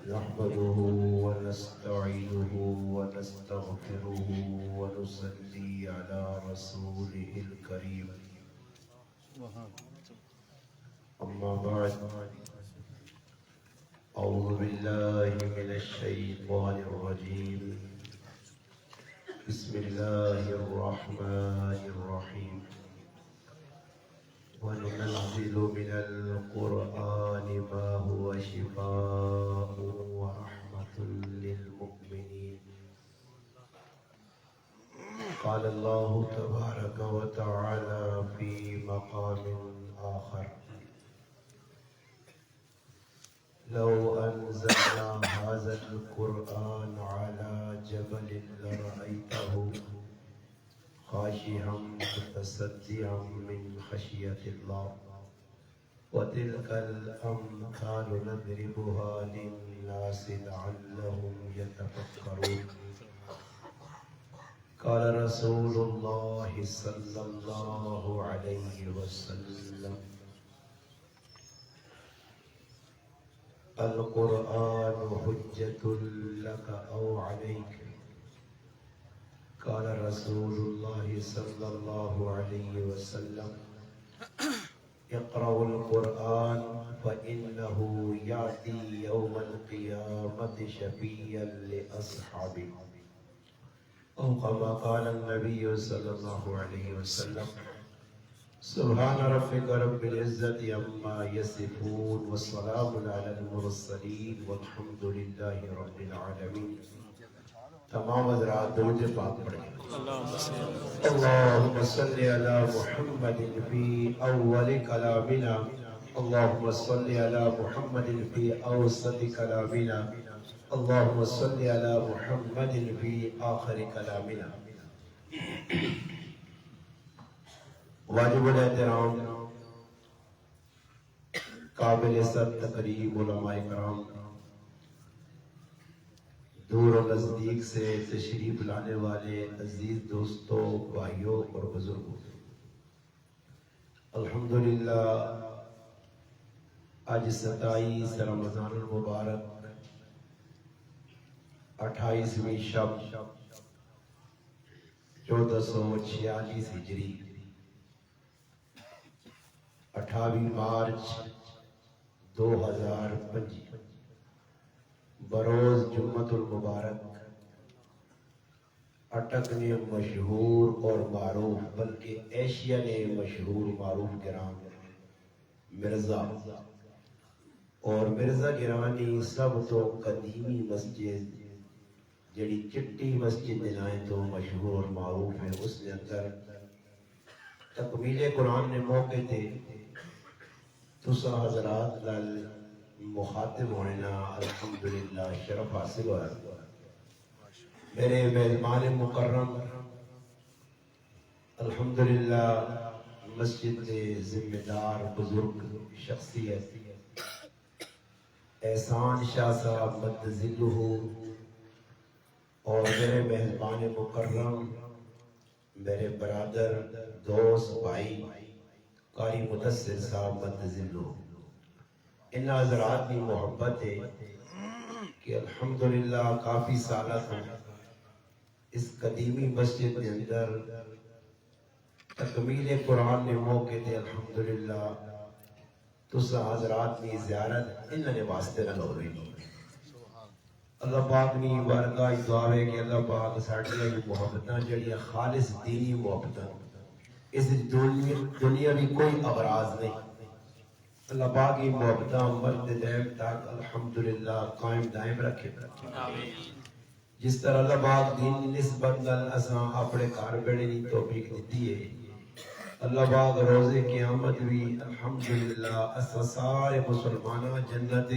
نحمده ونستعينه ونستغفره ونصلي على رسوله الكريم أما بعد أعوذ بالله من الشيطان الرجيم بسم الله الرحمن الرحيم وننزل من القرآن ما هو شفاء ورحمة للمؤمنين قال الله تبارك وتعالى في مقام آخر لو أنزلنا هذا القرآن على جبل لرأيته خاشعا متصدعا من خشية الله وتلك الأمثال نضربها للناس لعلهم يتفكرون قال رسول الله صلى الله عليه وسلم القرآن حجة لك أو عليك قال رسول الله صلى الله عليه وسلم اقرأوا القرآن فإنه يأتي يوم القيامة شفيعا لأصحابه أو كما قال النبي صلى الله عليه وسلم سبحان ربك رب العزة عما يصفون والسلام على المرسلين والحمد لله رب العالمين. تمام حضرات درود پاک پڑھیں. اللهم صل على محمد في اول كلامنا اللهم صل على محمد في اوسط كلامنا اللهم صل على محمد في آخر كلامنا. واجب الاحترام قابل صد تقریب علماء کرام، دور و نزدیک سے تشریف لانے والے عزیز دوستوں، بھائیوں اور بزرگوں، الحمدللہ آج 27 رمضان المبارک 28ویں شب 1446 ہجری 28 مارچ 2005 بروز جمعۃ المبارک اٹک نے مشہور اور معروف بلکہ ایشیا نے مشہور معروف گرام مرزا اور مرزا گرانی سب تو قدیمی مسجد جڑی چٹی مسجد دنائیں تو مشہور اور معروف ہے، اس نے اندر تکمیل قرآن نے موقع تھے تسا حضرات لال مخاطب ہونے نا الحمدللہ شرف حاصل ہوا. میرے میزبان مکرم الحمدللہ مسجد کے ذمہ دار بزرگ شخصیت احسان شاہ صاحب مد ذلہ اور میرے میزبان مکرم میرے برادر دوست بھائی قاری مدثر صاحب مد ذلہ، ان حضرات کی محبت ہے کہ الحمدللہ کافی سالہ سے اس قدیمی مسجد کے اندر تکمیل قرآن نے موقع دے. الحمدللہ تسا حضرات کی زیارت انہوں نے واسطے نہ ہو رہی. اللہ پاک نے بارگاہ دعا ہے کہ اللہ پاک ساڑھیاں کی محبتاں جڑیاں خالص دینی محبتاں اس دنیا بھی کوئی اغراض نہیں، اللہ پاک کی محبتاں مرد دائم تک الحمدللہ قائم دائم رکھے. جس طرح اللہ پاک دین نسبت نال اساں اپنے گھر بیڑے دی توفیق دیتی ہے، اللہ پاک روزے قیامت بھی الحمدللہ اساں سارے مسلمانوں جنت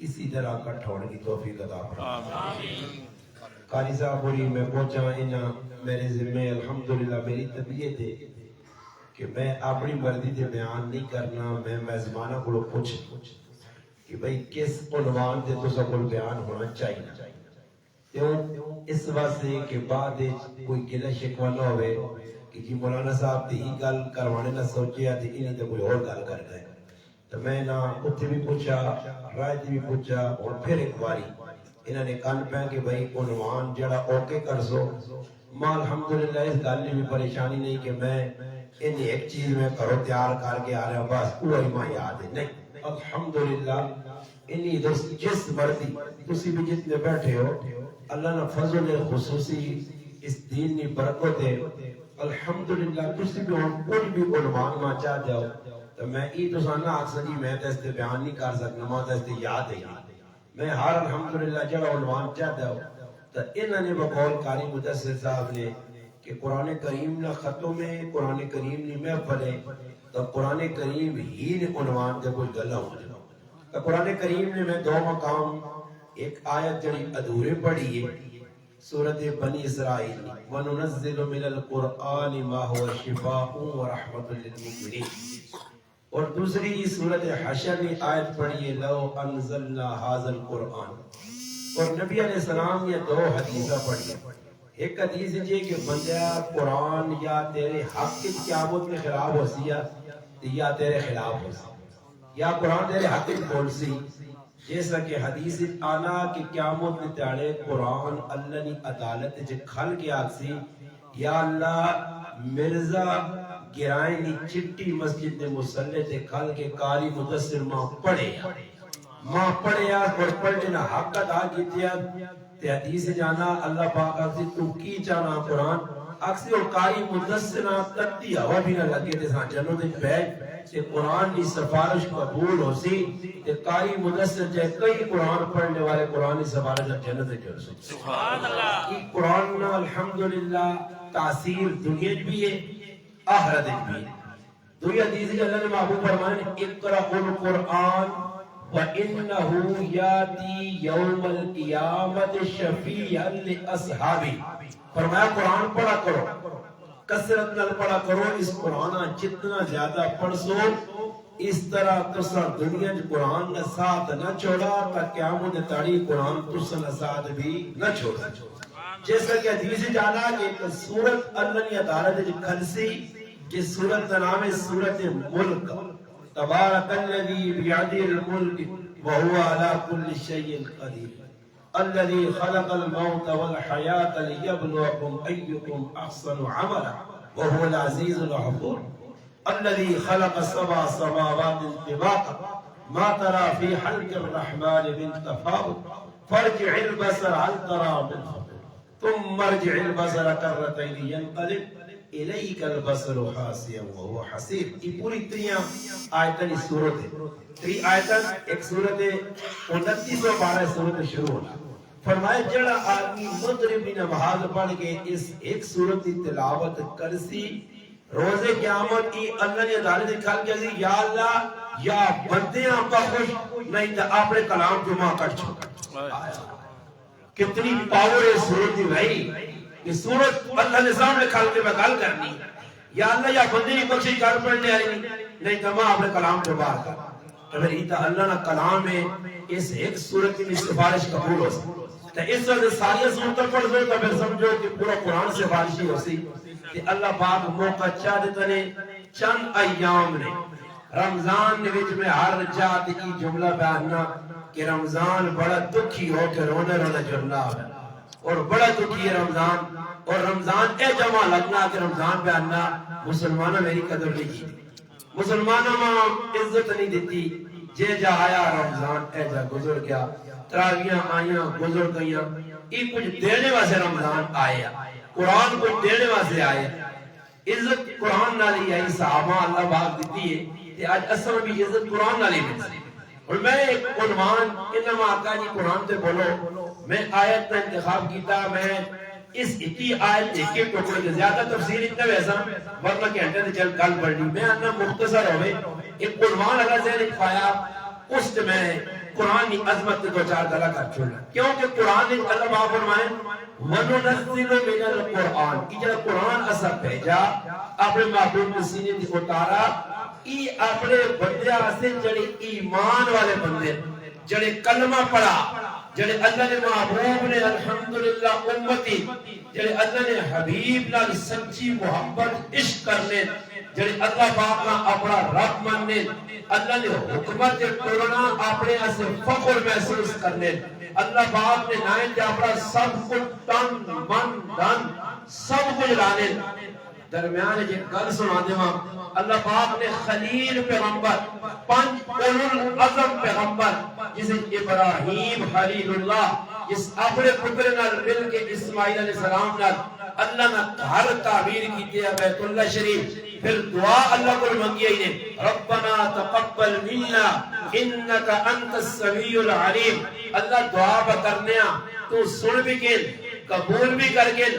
اسی طرح اکٹھا ہونے کی توفیق عطا فرمائے. قاری صاحب پوری میں پہنچا انہاں میرے ذمہ الحمدللہ میری طبیعت ہے کہ میں اپنی مرضی سے بیان نہیں کرنا، میں میزبانہ کو پوچھ کہ بھئی کس عنوان سے تو سب بیان ہونا چاہیے. کیوں اس واسطے کہ بعد کوئی گلہ شکوہ نہ ہوئے کہ جی مولانا صاحب تے ہی گل کروانے نہ سوچے تے انہیں تے کوئی اور گل کر گئے. تو میں نہ اتنے بھی پوچھا رائے بھی پوچھا اور پھر ایک باری انہوں نے کن پہ کہ بھائی عنوان جڑا اوکے کر سو ماں الحمدللہ اس گل میں بھی پریشانی نہیں کہ میں ان ایک چیز میں کرو تیار کر کے آ رہا ہوں بس وہی ماں یاد ہے نہیں الحمدللہ انہی جس مرضی تسی بھی جتنے بیٹھے ہو اللہ نے فضل خصوصی اس دین نے برکت ہے الحمدللہ تسی بھی ہم کوئی بھی عنوان ماں چاہ جاؤ تو میں ای تو سانا آکسا جی میں تو اس سے بیان نہیں کر سکنا ماں تو اس سے یاد ہے میں ہر الحمدللہ جڑا عنوان چاہتا ہوں تو انہوں نے بقول قاری مدثر صاحب نے کہ قرآن کریم نہ ختم ہے قرآن کریم نہیں محفل ہے تو قرآن کریم ہی نے عنوان دے کوئی گلہ ہو جائے تو قرآن کریم نے میں دو مقام ایک آیت جڑی ادھورے پڑھی ہے سورۃ بنی اسرائیل وَنُنَزِّلُ مِنَ الْقُرْآنِ مَا هُوَ شِفَاءٌ وَرَحْمَةٌ لِلْمُؤْمِنِينَ اور دوسری سورۃ حشر میں آیت پڑھیے لو انزلنا هذا القرآن اور نبی علیہ السلام یہ دو حدیثہ پڑھیے ایک حدیث ہے کہ بندہ قرآن یا تیرے حق کی قیامت میں خلاف ہو سیا یا تیرے خلاف ہو سیا یا قرآن تیرے حق کی بول سی جیسا کہ حدیث آنا کہ قیامت میں تیارے قرآن اللہ نے عدالت جو کھل کے آکسی یا اللہ مرزا گرائیں نی چٹی مسجد نے مسلح تے کھل کے قاری مدثر ماں پڑھے اور پڑھنے نہ حق ادا کیتیا تے حدیث جانا اللہ پاک آکسی تو کی چانا قرآن اکسی اور قاری مدثر تتی ہوا بھی نہ لگے تے ساں جنوں دے بیٹھ تے قرآن کی سفارش قبول ہو سی تے قاری مدثر جائے کئی قرآن پڑھنے والے قرآن کی سفارش جنت جڑ سی سبحان اللہ یہ قرآن الحمدللہ تاثیر دنیا بھی ہے آخرت بھی دوی حدیث ہے اللہ نے محبوب فرمانے اقرأ القرآن وَإِنَّهُ يَاتِي يَوْمَ الْقِيَامَةِ شَفِيعًا لِأَصْحَابِهِ فرمایا قرآن پڑھا کرو کثرت نال پڑھا کرو اس قرآن جتنا زیادہ پڑھ سو اس طرح تسا دنیا جو قرآن نہ ساتھ نہ چھوڑا تا قیامت تاڑی قرآن تسا نہ ساتھ بھی نہ چھوڑا جیسا کہ حدیث جانا کہ سورت اللہ نے عدالت جو کھلسی جس سورت کا نام ہے سورت ملک تبارک الذی بیعدی الملک وہو علی کل شیء قدیر الذی خلق الموت والحیاة لیبلوکم ایکم احسن عملا وہو العزیز الغفور الذی خلق سبع سماوات طباقا ما ترى في خلق الرحمن من تفاوت فارجع البصر هل ترى من فطور ثم ارجع البصر كرتين ينقلب الیک البصر خاسئا وهو حسیر یہ پوری تریاں آیتیں اس سورت ہے تری آیتیں ایک سورت ہے 2912 سورت شروع ہونا فرمائے جڑا آدمی مغربی نماز پڑھ کے اس ایک سورت کی تلاوت کرسی روز قیامت کی اللہ نے عدالت کھل کے یا اللہ یا بندیاں بخش نہیں تو اپنے کلام جو ماں کٹ چھوڑا کتنی پاور ہے سورت دی بھائی یہ سورت اللہ نے سامنے کھل کے بگل کرنی یا اللہ یا بندی نہیں بخشی کر پڑھنے آئی نہیں تو ماں اپنے کلام جو بار کر تو پھر ایتا اللہ نے کلام میں اس ایک سورت کی سفارش قبول ہو سی تو اس وقت ساری سورتوں پڑھ دو تو پھر سمجھو کہ پورا قرآن سفارشی ہو سی کہ اللہ پاک موقع چاہ دیتا نے چند ایام نے رمضان نے وچ میں ہر جات کی جملہ بیاننا کہ رمضان بڑا دکھی ہو کے رونے رونے جملہ ہے اور بڑا دکھی ہے رمضان اور رمضان اے جمع لگنا کہ رمضان بیاننا مسلمانہ میری قدر نہیں کی مسلمانہ ماں عزت نہیں دیتی جے جا آیا رمضان اے جا گزر گیا تراویاں آئیاں گزر گئیاں یہ کچھ دینے واسے رمضان آیا قرآن کچھ دینے واسے آیا عزت قرآن نالی آئی صحابہ اللہ باغ دیتی ہے کہ آج اصل بھی عزت قرآن نالی ملتی اور میں ایک عنوان انما آقا جی قرآن تے بولو میں آیت کا انتخاب کیتا میں اس اکی آیت ایک ایک ٹکڑے کے زیادہ تفسیر اتنا ویسا ورنہ کہ انٹر چل کل پڑھنی میں انہا مختصر ہوئے ایک عنوان اللہ ذہن ایک پایا اس سے میں قرآن کی عظمت کو چار دلہ کر چھوڑا کیونکہ قرآن ایک اللہ باپ فرمائے وَنُنَزِّلُ مِنَ الْقُرْآنِ کہ جب قرآن اثر بھیجا اپنے محبوب کے سینے دی اتارا ای اپنے بندے سے جڑے ایمان والے بندے جڑے کلمہ پڑھا جڑے اللہ نے محبوب نے الحمدللہ امتی جڑے اللہ نے حبیب نال سچی محبت عشق کرنے جڑے اللہ پاک کا اپنا رب مننے اللہ نے حکمت ٹرنا اپنے اسے فخر محسوس کرنے اللہ پاک نے نائیں کہ اپنا سب کچھ تن من دن سب کچھ لانے درمیان جے گل سنا دے ماں اللہ پاک نے خلیل پیغمبر پنج اولو العظم پیغمبر جسے ابراہیم خلیل اللہ جس اپنے پتر نال مل کے اسماعیل علیہ السلام نال اللہ نے ہر تعبیر کی دیا بیت اللہ شریف پھر دعا اللہ کو منگی ہے ربنا تقبل منا انکا انت السمیع العلیم اللہ دعا کرنے تو سن بھی گئے قبول بھی کر گئے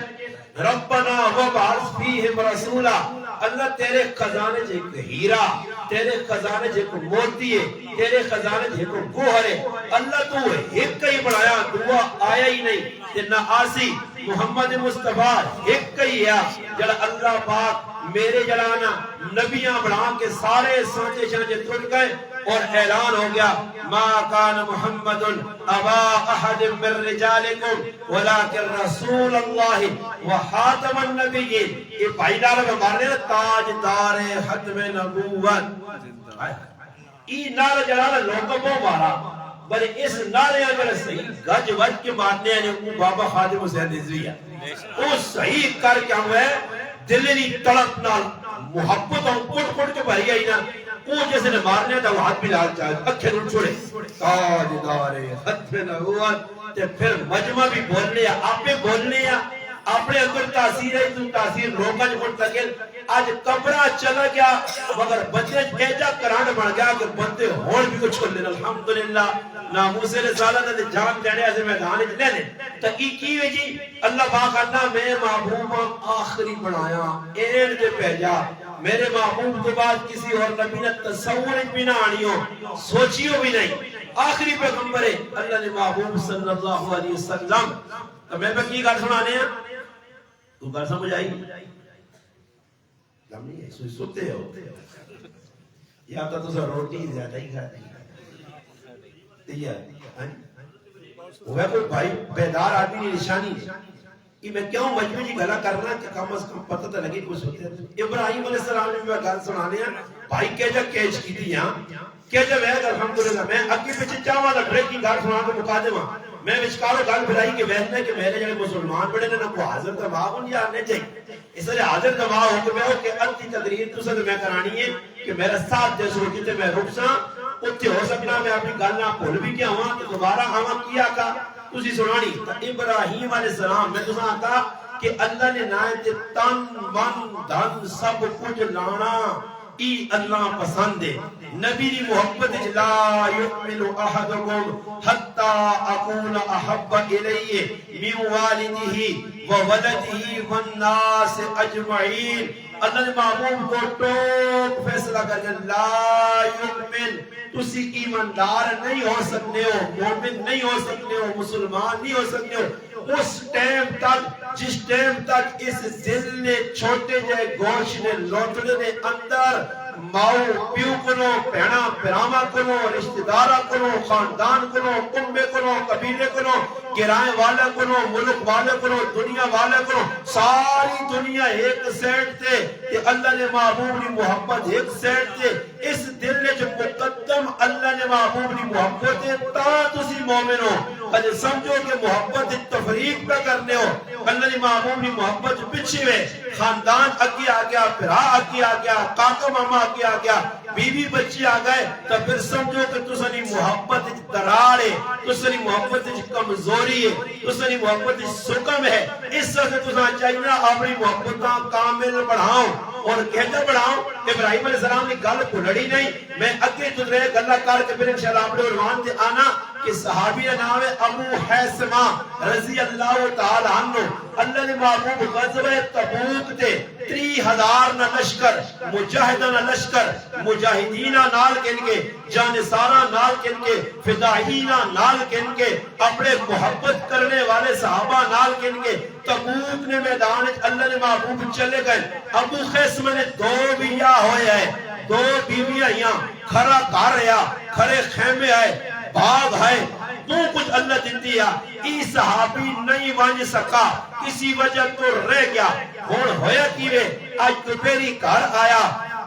ربنا وبعث فیہم رسولا اللہ تیرے خزانے جے ایک ہیرا تیرے خزانے جے کو موتی ہے تیرے خزانے جے کو گوہر ہے اللہ تو ایک کئی بڑھایا دعا آیا ہی نہیں تے نہ آسی محمد مصطفیٰ ایک کئی ہے جڑا اللہ پاک میرے جلانا نبیاں بڑھا کے سارے سانچے شانچے ٹوٹ گئے اور اعلان ہو گیا ما کان محمد ابا احد من رجالکم ولکن رسول اللہ وخاتم النبیین یہ بھائی نعرہ میں مارنے تاجدار ختم نبوت یہ نعرہ جلانا لوگوں کو مارا بلے اس نعرے اگر صحیح گج وج کے مارنے ہیں وہ بابا خادم حسین رضوی ہے وہ صحیح کر کے ہوئے دلی تڑپ نال محبت اور کٹ کٹ کے بھری آئی نا وہ جیسے نے مارنے تھا وہ ہاتھ بھی لال چاہے اکھے نوٹ چھوڑے تاجدار ختم نبوت تے پھر مجمع بھی بولنے یا آپ بھی بولنے یا اپنے اندر تاثیر ہے تو تاثیر روکا جو کھوٹ لگے آج کمرہ چلا گیا مگر بچے ایجا کرانڈ بڑھ گیا کہ بندے ہون بھی کچھ چھوڑ لینا الحمدللہ ناموس رسالہ نے جان دینے ایسے میدان اچھ لینے تحقیقی ہوئی جی اللہ پاک اللہ میں محبوب آخری بنایا اینڈ دے پہجا میرے محبوب کے بعد کسی اور نبی نے تصور بھی نہ آنی ہو سوچیو بھی نہیں آخری پیغمبر ہے اللہ نے محبوب صلی اللہ علیہ وسلم تو میں پہ کی گھر سنانے ہیں تو گھر سمجھ آئی لم نہیں ہے سوئی سوتے ہو یا تو سا روٹی زیادہ ہی کھاتی وہ کوئی بھائی بیدار آدمی نے نشانی کہ میں کیوں مجموعی جی گھلا کرنا کہ کم از کم پتہ تھا لگی کچھ ہوتے ہیں ابراہیم علیہ السلام نے میں گھر سنانے ہیں بھائی کیجا کیج کی تھی یہاں کیجا میں الحمدللہ میں اکی پچھے چاہواں دا ٹریک کی گھر سنانے کو مقادمہ میں وچکارو گل بھرائی کے ویسنے کہ میرے جڑے مسلمان بڑے نے نہ کو حاضر دماغ ان یا آنے چاہیے اس لئے حاضر دماغ حکم ہے کہ انتی تقریر تو سن میں کرانی ہے کہ میرا ساتھ دے سوچی تے میں رک ساں اتھے ہو سکنا میں اپنی گل نہ بھول بھی کیا ہوا کہ دوبارہ ہوا کیا کا تسی سنانی ابراہیم علیہ السلام میں تو سنا تھا کہ اللہ نے نائت تن من دھن سب کچھ لانا ای اللہ پسند ہے نبی دی محبت لا یؤمن احدکم حتی اکون احب الیہ من والدہ وولدہ والناس اجمعین اللہ نے محبوب کو ٹوک فیصلہ کر کے لا یؤمن تسی ایماندار نہیں ہو سکتے ہو مومن نہیں ہو سکتے ہو مسلمان نہیں ہو سکتے ہو اس ٹائم تک جس ٹائم تک اس دل نے چھوٹے جائے گوشت نے لوٹنے نے اندر ماؤ پیو کنو پہنا پراما کنو رشتہ دارہ کنو خاندان کنو کنبے کنو قبیلے کنو کرائے والا کنو ملک والے کنو دنیا والے کنو ساری دنیا ایک سیٹ تے کہ اللہ نے محبوب نے محبت ایک سیٹ تے اس دل نے جو مقدم اللہ نے محبوب نے محبت تا تسی مومن ہو اجھے سمجھو کہ محبت تفریق پہ کرنے ہو اللہ نے محبوب نے محبت پچھے ہوئے خاندان اگی آ گیا پھرا اگی آ گیا کاکا ماما اگی آ گیا بیوی بچی آ گئے تو پھر سمجھو کہ تسانی محبت درار ہے تسانی محبت کمزوری ہے تسانی محبت سکم ہے اس سے تسان چاہیے اپنی محبتاں کامل بڑھاؤں اور کہتے بڑھاؤں ابراہیم علیہ السلام نے گل کو لڑی نہیں میں اگے تجھے گلہ کار کے پھر انشاءاللہ اپنے عنوان تے آنا کہ صحابی نام ہے ابو حیثمہ رضی اللہ تعالی عنہ اللہ نے محبوب غزوہ تبوک تے 30,000 نہ لشکر مجاہدہ نہ لشکر مجاہدینہ نال کن کے جانسارہ نال کن کے فدائینہ نال کن کے اپنے محبت کرنے والے صحابہ نال کن کے تبوک نے میدان اللہ نے محبوب چلے گئے ابو حیثمہ نے 2 بیاہ ہوئے ہیں 2 بیویاں یہاں کھرا کار رہا کھرے خیمے آئے باغ ہے تو کچھ اللہ دیتی ہے ای صحابی نہیں وانج سکا کسی وجہ تو رہ گیا ہون ہویا کیوے آج دوپہری گھر آیا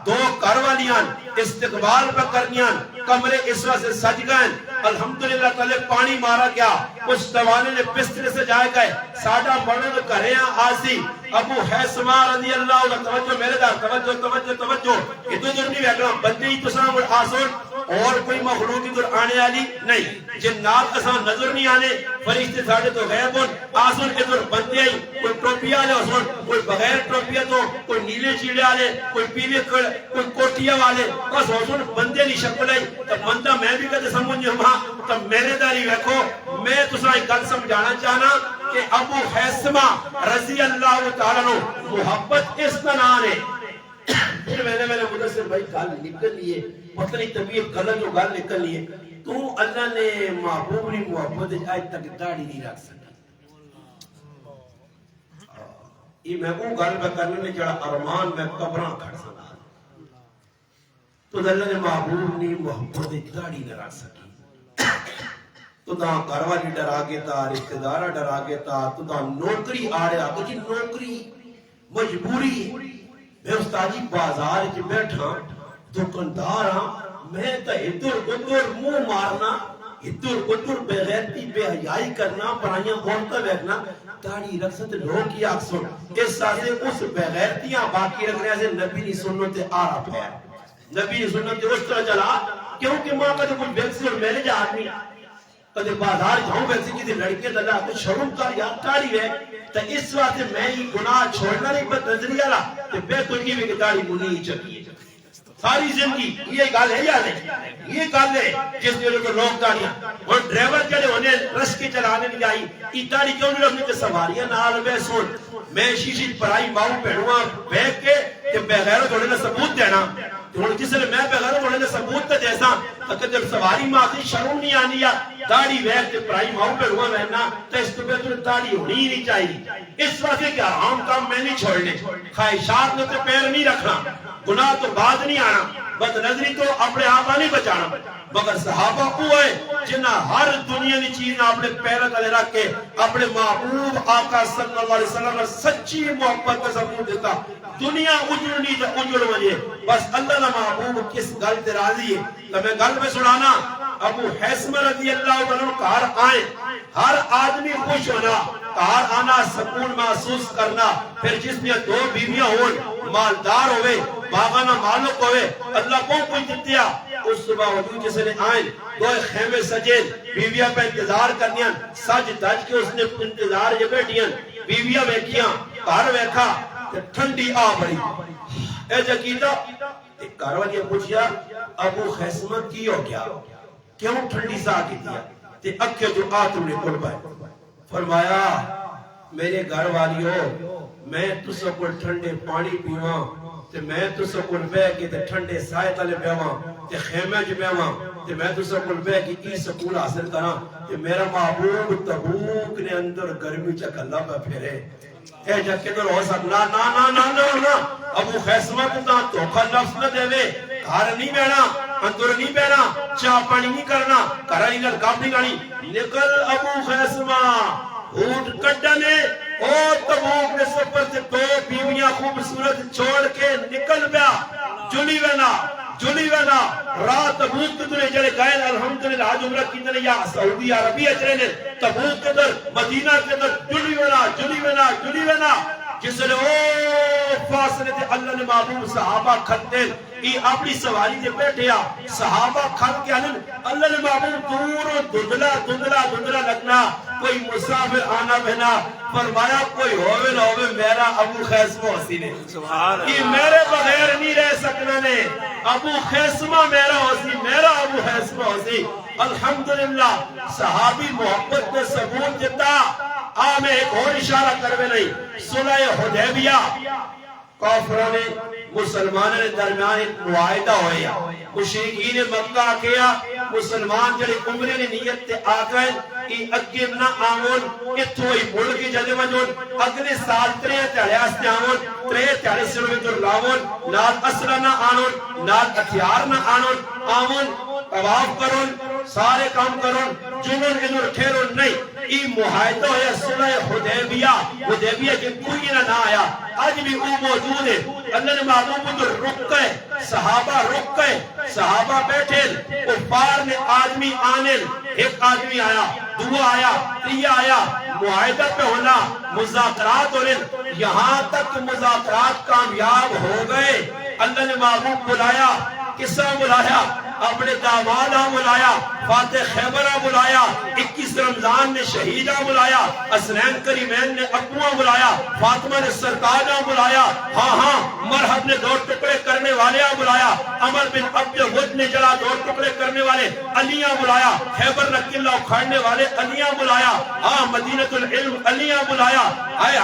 دو گھر والیاں استقبال پہ کرنیاں کمرے اس وقت سے سج گئے الحمدللہ تلے پانی مارا گیا اس دوانے نے بسترے سے جائے گئے ساڑھا مرد گھریاں آسی ابو حیثمہ رضی اللہ عنہ توجہ میرے دار توجہ توجہ توجہ ادھر در نہیں بیٹھنا بندے ہی تو سام آسون اور کوئی مخلوق ادھر آنے والی نہیں جنات اسان نظر نہیں آنے فرشتے ساڑھے تو غیب ہون آسون ادھر بندے ہی کوئی ٹوپی آلے آسون کوئی بغیر ٹوپی تو کوئی نیلے چیڑے آلے کوئی پیلے کوئی کوٹیا والے بس آسون بندے نہیں شکل ہے تو بندہ میں بھی کہتے سمجھے ہاں تو میرے داری ویکھو میں تو سائی گل سمجھانا چاہنا کہ ابو حیثمہ رضی اللہ تعالیٰ نو محبت اس طرح نے پھر میں نے مدرسے بھائی گال نکل لیے پتہ نہیں طبیعت غلط جو گال نکل لیے تو اللہ نے محبوب نے محبت آج تک داڑھی نہیں رکھ سکا یہ میں وہ گال پہ کرنے میں جڑا ارمان میں قبران کھڑ سکا تو اللہ نے محبوب نے محبت داڑھی نہ رکھ سکی تو دا گھروالی ڈرا کے تا رشتہ دارا ڈرا کے تا تو دا نوکری آڑے آگے جی نوکری مجبوری میں استادی بازار جی بیٹھا دکندار ہاں میں تا ادھر ادھر منہ مارنا ادھر ادھر بغیرتی بے حیائی کرنا پرائیاں عورتیں بیٹھنا داڑھی رکھ سکتے لوگ کی آکسون اس ساتھ اس بغیرتیاں باقی رکھنے سے نبی نے سنت آرہ ہے نبی نے سنت اس طرح چلا کیونکہ ماں کا جو کوئی بیکسی اور میرے جا آدمی کدھے بازار جاؤں بیکسی کسی لڑکے دلہ تو شروع کر یاد کاری ہے تو اس وقت میں ہی گناہ چھوڑنا نہیں پر نظری آلا کہ بے تجھے بھی کتاری منی ہی چکی ساری زندگی یہ گال ہے یا نہیں یہ گال ہے جس نے لوگ لوگ داڑیاں اور ڈریور جڑے انہیں رس کے چلانے نہیں آئی ای داڑی کیوں نہیں رکھنے کے سواریاں نال بے سن میں شیشی پرائی ماؤں پہنوا بیک کے کہ بغیرت ہونے نے ثبوت دینا تو جس نے میں بغیرت ہونے نے ثبوت دیسا کہ جب سواری ماں سے شرم نہیں آنی یا داڑھی بیک کے پرائی ماؤں پہنوا رہنا تو اس تو پہ داڑھی ہونی ہی نہیں چاہیے اس وقت کہ حرام کام میں نہیں چھوڑنے خواہشات میں تو پیر نہیں رکھنا گناہ تو بعد نہیں آنا بد نظری تو اپنے آپا نہیں بچانا مگر صحابہ ہوئے جنہ ہر دنیا کی چیز نہ اپنے پیرہ تلے رکھ کے اپنے محبوب آقا صلی اللہ علیہ وسلم نے سچی محبت کا ثبوت دیتا دنیا اجڑنی تو اجڑ وجے بس اللہ کا محبوب کس گل تے راضی ہے تو میں گل میں سنانا ابو حیثمہ رضی اللہ عنہ کار آئے ہر آدمی خوش ہونا کار آنا سکون محسوس کرنا پھر جس میں دو بیویاں ہوں مالدار ہوئے باغانہ مالک ہوئے اللہ کو کوئی جتیا اس صبح وجود جسے نے آئیں دو خیمے سجید بیویاں پہ انتظار کرنیاں سج دج کے اس نے انتظار یہ بیٹھیاں بیویاں بیکھیاں کار بیکھا ٹھنڈی آ بڑی اے جکیدہ ایک کاروالیاں پوچھیا ابو حیثمہ کی ہو گیا کیوں ٹھنڈی سا کی دیا تے اکھے جو آتم نے کھل پائے فرمایا میرے گھر والی ہو میں تو سب کو ٹھنڈے پانی پیواں تے میں تو سب کو بے کے تے ٹھنڈے سائے تلے بیواں تے خیمے جو بیواں تے میں تو سب کو بے کے ای سکون حاصل کراں تے میرا محبوب تبوک نے اندر گرمی چک اللہ پہ پھیرے اے جا کے در ہو سکنا نا نا نا نا نا ابو حیثمہ کو تا توقع لفظ نہ دے وے گھر نہیں بینا اندر نہیں بینا چاہ پانی نہیں کرنا کرائی نل کام نہیں گانی نکل ابو حیثمہ اونٹ کٹنے اور تبوک نے سفر سے دو بیویاں خوبصورت چھوڑ کے نکل بیا جلی وینا رات تبوک کے دنے جڑے گئے الحمدللہ آج عمرہ کی دنے یا سعودی عربی اچرے نے تبوک کے در مدینہ کے در جلی وینا جس نے او فاصلے تے اللہ نے محبوب صحابہ کھتے ای اپنی سواری دے بیٹھیا صحابہ کھت کے اللہ نے محبوب دور دندلا لگنا کوئی مسافر آنا بہنا فرمایا کوئی ہوئے نہ ہوئے میرا ابو حیثمہ حسین یہ میرے بغیر نہیں رہ سکنا نے ابو حیثمہ میرا ابو حیثمہ حسین الحمدللہ صحابی محبت میں ثبوت دیتا میں ایک اور اشارہ کروے نہیں صلح حدیبیہ کافران مسلمان نے درمیان ایک معاہدہ ہویا مشرکین مکہ کیا مسلمان جڑے عمرے نے نیت تے آگئے ای اگے نہ آمون اتھو ہی ملکی جدے منجون اگلے سال 3 تیڑے آمون 3 تیڑے سنوے در لاون نال اسرہ نہ آنون نال اتھیار نہ آنون آمون طواف کرون سارے کام کرون جنون ادھر ٹھہرو نہیں ای معاہدہ ہے صلح حدیبیہ کے کوئی نہ آیا آج بھی وہ موجود ہے اللہ نے محبوب ادھر رک گئے صحابہ بیٹھے کفار نے آدمی آنے ایک آدمی آیا دو آیا تیہ آیا معاہدہ پہ ہونا مذاکرات ہونے یہاں تک مذاکرات کامیاب ہو گئے اللہ نے محبوب بلایا کسا بلایا اپنے دامادہ بلایا فاتح خیبرہ بلایا 21 رمضان نے شہیدہ بلایا حسنین کریمین نے ابوہ بلایا فاطمہ نے سرکاجہ بلایا ہاں مرحب نے 2 ٹکڑے کرنے والے بلایا عمر بن عبد ود نے جلا 2 ٹکڑے کرنے والے علیہ بلایا خیبر نقلہ اکھاڑنے والے علیہ بلایا مدینۃ العلم علیہ بلایا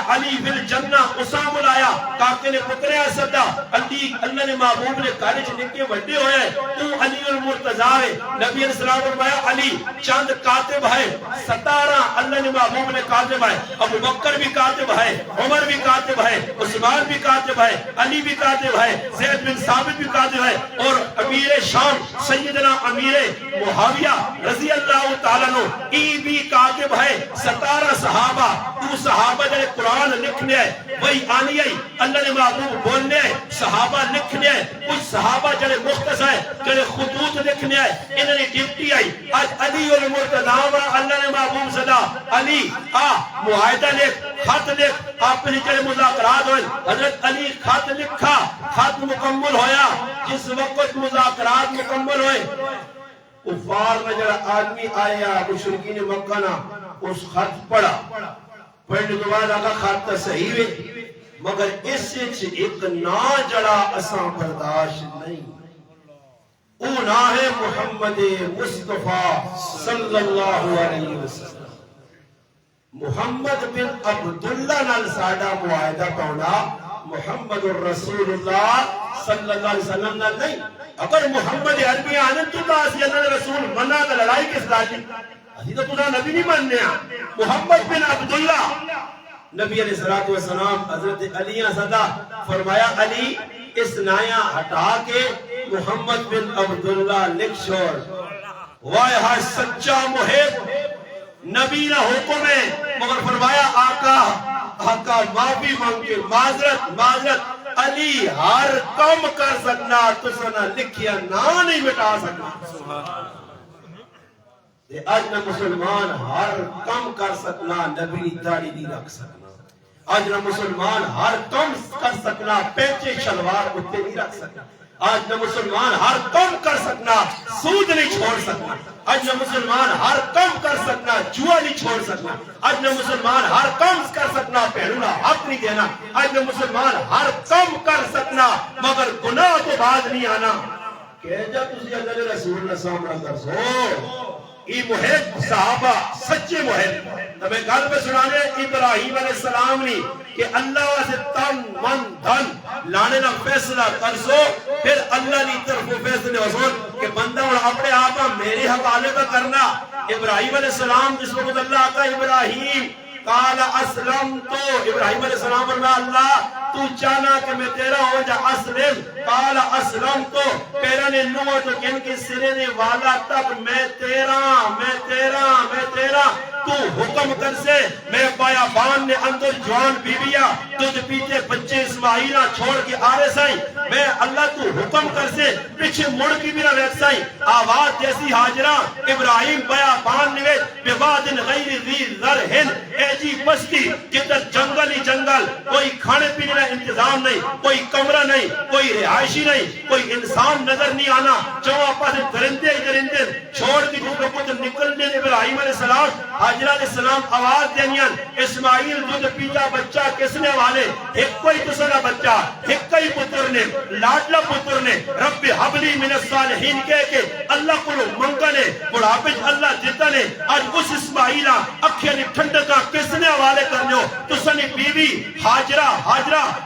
علی فی الجنہ اسا بلایا کاکے نے پترے صدا اللہ نے محبوب نے کالج نکے بڑھے ہوئے تو علی المرتضیٰ ہے نبی علیہ السلام فرمایا علی چند کاتب ہے 17 اللہ نے محبوب نے کاتب ہے ابو بکر بھی کاتب ہے عمر بھی کاتب ہے عثمان بھی کاتب ہے علی بھی کاتب ہے زید بن ثابت بھی کاتب ہے اور امیر شام سیدنا امیر معاویہ رضی اللہ تعالیٰ عنہ ای بھی کاتب ہے 17 صحابہ تو صحابہ جنہیں قرآن لکھنے ہے وہی آنی ہے اللہ نے محبوب بولنے ہے صحابہ لکھنے ہے کچھ صحابہ جنہیں مختص ہے جنہیں خطوط لکھنے ہے انہوں نے ڈپٹی آئی آج علی المرتضیٰ اللہ نے محبوب صدا علی معاہدہ لکھ خط لکھ آپ نے جنہیں مذاکرات ہوئے حضرت علی خط لکھا خط مکمل ہویا جس وقت مذاکرات مکمل ہوئے کفار میں جڑا آدمی آیا مشرکین مکہ نا اس خط پڑھا پڑھنے کے بعد آگا خط تا صحیح ہے مگر اس سے ایک نا جڑا اساں برداشت نہیں او نا ہے محمد مصطفیٰ صلی اللہ علیہ وسلم محمد بن عبداللہ نال ساڑا معاہدہ پاؤنا محمد الرسول اللہ صلی اللہ علیہ وسلم نال نہیں اگر محمد عربی آنند تو تاسی اللہ رسول منع کا لڑائی کس لاجی اسی تو تُنا نبی نہیں ماننے ہیں محمد بن عبداللہ نبی علیہ السلام حضرت علیہ صدا فرمایا علی اس نایا ہٹا کے محمد بن عبداللہ لکھ چھوڑ واہ سچا محب نبی نہ حکم ہے مگر فرمایا آقا معافی مانگے معذرت علی ہر کم کر سکنا تو سنا لکھیا نا نہیں مٹا سکنا آج نہ مسلمان ہر کم کر سکنا نبی داڑھی نہیں رکھ سکنا آج نہ مسلمان ہر کم کر سکنا پینچے شلوار اتے نہیں رکھ سکنا آج نہ مسلمان ہر کم کر سکنا سود نہیں چھوڑ سکنا آج نہ مسلمان ہر کم کر سکنا جوا نہیں چھوڑ سکنا آج نہ مسلمان ہر کم کر سکنا پہلونا حق نہیں دینا آج نہ مسلمان ہر کم کر سکنا مگر گناہ تو بعد نہیں آنا کہ جب تسی اللہ رسول اللہ سامنا کر سو ای محب صحابہ سچے محب تمہیں گل پہ سنانے ابراہیم علیہ السلام نے کہ اللہ سے تن من دھن لانے نہ فیصلہ کر سو پھر اللہ نے طرف فیصلے حضور کہ بندہ اور اپنے آقا میرے حوالے کا کرنا ابراہیم علیہ السلام جس وقت اللہ کا ابراہیم قال اسلم تو ابراہیم علیہ السلام فرمایا اللہ تو چاہنا کہ میں تیرا ہو جا اسلم قال اسلم تو پیرا نے نوہ تو کن کے سرے نے والا تک میں تیرا تو حکم کر سے میں پایا بان نے اندر جوان بیویا تجھ پیچھے بچے اسماعیلہ چھوڑ کے آرے سائیں میں اللہ تو حکم کر سے پیچھے مڑ کی بھی نہ ویک سائیں آواز جیسی حاجرہ ابراہیم پایا بان نویت بوادن غیر ذی ذرہن اے جی بستی جدر جنگل ہی جنگل کوئی کھانے پینے کا انتظام نہیں کوئی کمرہ نہیں کوئی رہائشی نہیں کوئی انسان نظر نہیں آنا جو آپا سے درندے چھوڑ کی جس کو کچھ نکلنے ابراہیم علیہ السلام حاجرہ علیہ السلام آواز دینیان اسماعیل دودھ پیتا بچہ کس نے والے ایک کوئی تسنا بچہ ایک کوئی پتر نے لاڈلا پتر نے رب حبلی من الصالحین کہے کہ اللہ کو منگا نے بڑھاپج اللہ دیتا نے آج اس اسماعیلہ اکھیں نے ٹھنڈکا کس نے حوالے کرنے ہو تسنی بیوی حاجرہ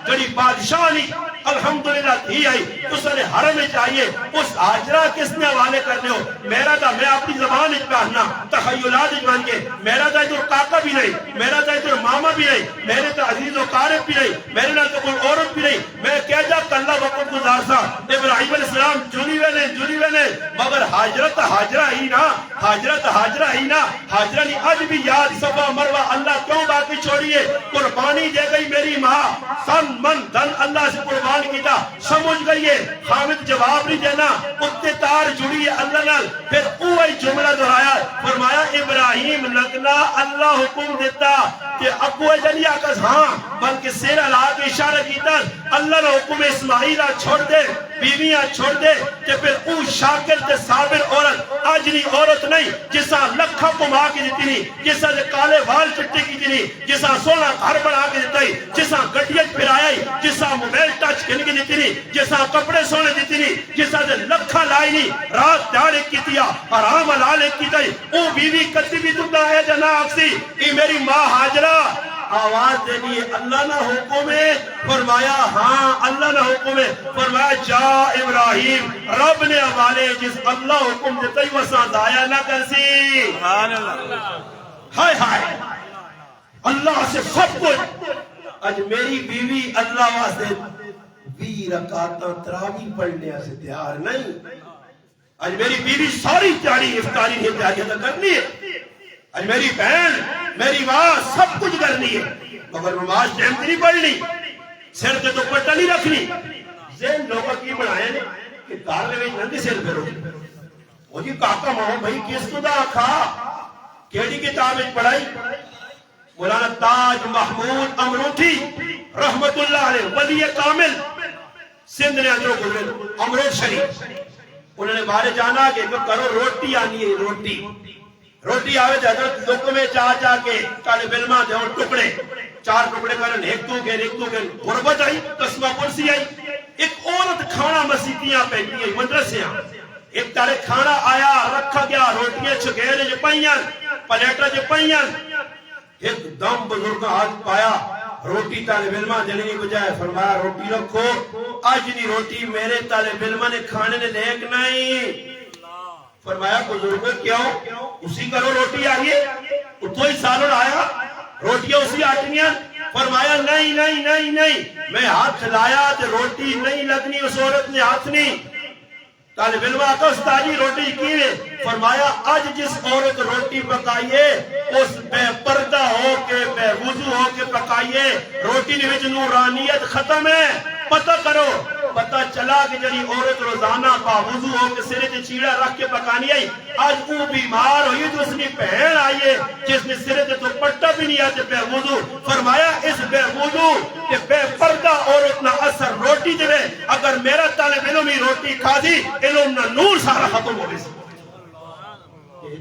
جڑی بادشاہ نہیں الحمدللہ تھی آئی اس نے حرم چاہیے اس حاجرہ کس نے حوالے کرنے ہو میرا دا میں اپنی زبان کہنا تخیلات بن کے میرا دا ادھر کاکا بھی نہیں میرا دا ادھر ماما بھی نہیں میرے تا عزیز و قارب بھی نہیں میرے نال تو کوئی عورت بھی نہیں میں کہہ جا کلہ وقت گزار سا ابراہیم علیہ السلام جلی وینے مگر حاجرت حاجرہ ہی نا حاجرہ ہی نا حاجرہ نہیں آج بھی یاد صفا مروہ اللہ کیوں باقی چھوڑیے قربانی دے گئی میری ماں سن من دن اللہ سے قربان کیتا سمجھ گئیے خامد جواب نہیں دینا اتنے تار جڑیے اللہ نال پھر اوہی جملہ دہرایا فرمایا ابراہیم لگنا اللہ حکم دیتا کہ ابو جنیا کس ہاں بلکہ سیر اللہ کے اشارہ کیتا اللہ نے حکم اسماعیلہ چھوڑ دے بیویاں چھوڑ دے کہ پھر او شاکر تے صابر عورت آجنی عورت نہیں جسا لکھا کما کے دیتی نہیں جسا کالے وال چٹے کی دی نہیں جسا سونا گھر بنا کے دیتا ہی جسا گٹیت پھر آیا ہی جسا موبیل ٹچ کھن کے دیتی نہیں جسا کپڑے سونے دیتی نہیں جسا لکھا لائی نہیں رات داڑے کی دیا حرام حلال کی دی او بیوی کتی بھی تمہیں ہے جناب سی ای میری ماں حاجرہ آواز دینی ہے اللہ نہ حکم ہے فرمایا ہاں اللہ نہ حکم ہے فرمایا جا ابراہیم رب نے حوالے جس اللہ حکم دیتا ہی وساں ضائع نہ کرسی سبحان اللہ ہائے ہائے اللہ سے سب کچھ اج میری بیوی اللہ واسطے 20 رکعتاں تراویح پڑھنے سے تیار نہیں اج میری بیوی ساری تیاری افطاری نہیں تیاری ادا کرنی ہے اج میری بہن میری ماں سب کچھ کرنی ہے مگر نماز ٹائم نہیں پڑھنی سر تے دوپٹہ نہیں رکھنی ذہن لوگوں کی بنایا نے کہ گھر میں ننگے سر پھرو وہ جی کاکا ماں بھائی کس کو دا کھا کیڑی کتاب وچ پڑھائی مولانا تاج محمود امروٹھی رحمت اللہ علیہ ولی کامل سندھ نے اندروں گزرے امروٹ شریف انہوں نے بارے جانا کہ کرو روٹی آنی ہے روٹی آوے تھے حضرت لکمے چاہ کے کالے بلما دے اور ٹکڑے 4 ٹکڑے کرن ایک تو کے غربت آئی قسمہ پرسی آئی ایک عورت کھانا مسیحیاں پہنی ہے مدرسیاں ایک تارے کھانا آیا رکھا گیا روٹیاں چھگیرے جو پہیاں پلیٹا جو پہیاں ایک دم بزرگ ہاتھ پایا روٹی طالب علمہ دینے کی بجائے فرمایا روٹی رکھو آج نہیں روٹی میرے طالب علمہ نے کھانے نے دیکھ نہیں فرمایا بزرگوں کیوں اسی کرو روٹی آئیے اتو ہی سالن آیا روٹیاں اسی آٹنیاں فرمایا نہیں میں ہاتھ لایا تو روٹی نہیں لگنی اس عورت نے ہاتھ نہیں طالب علمہ آقا استاجی روٹی کیوے فرمایا آج جس عورت روٹی پکائیے اس بے پردہ ہو کے بے وضو ہو کے پکائیے روٹی نے وچ نورانیت ختم ہے پتہ کرو پتہ چلا کہ جنہی عورت روزانہ با وضو ہو کے سرے تے چیڑا رکھ کے پکانی آئی آج وہ بیمار ہوئی تو اس نے پہن آئیے جس نے سرے تے تو پٹا بھی نہیں آتے بے وضو فرمایا اس بے وضو کہ بے پردہ عورت نہ اثر روٹی دے اگر میرا طالب علم ہی روٹی کھا دی علم نہ نور سارا ختم ہو گئی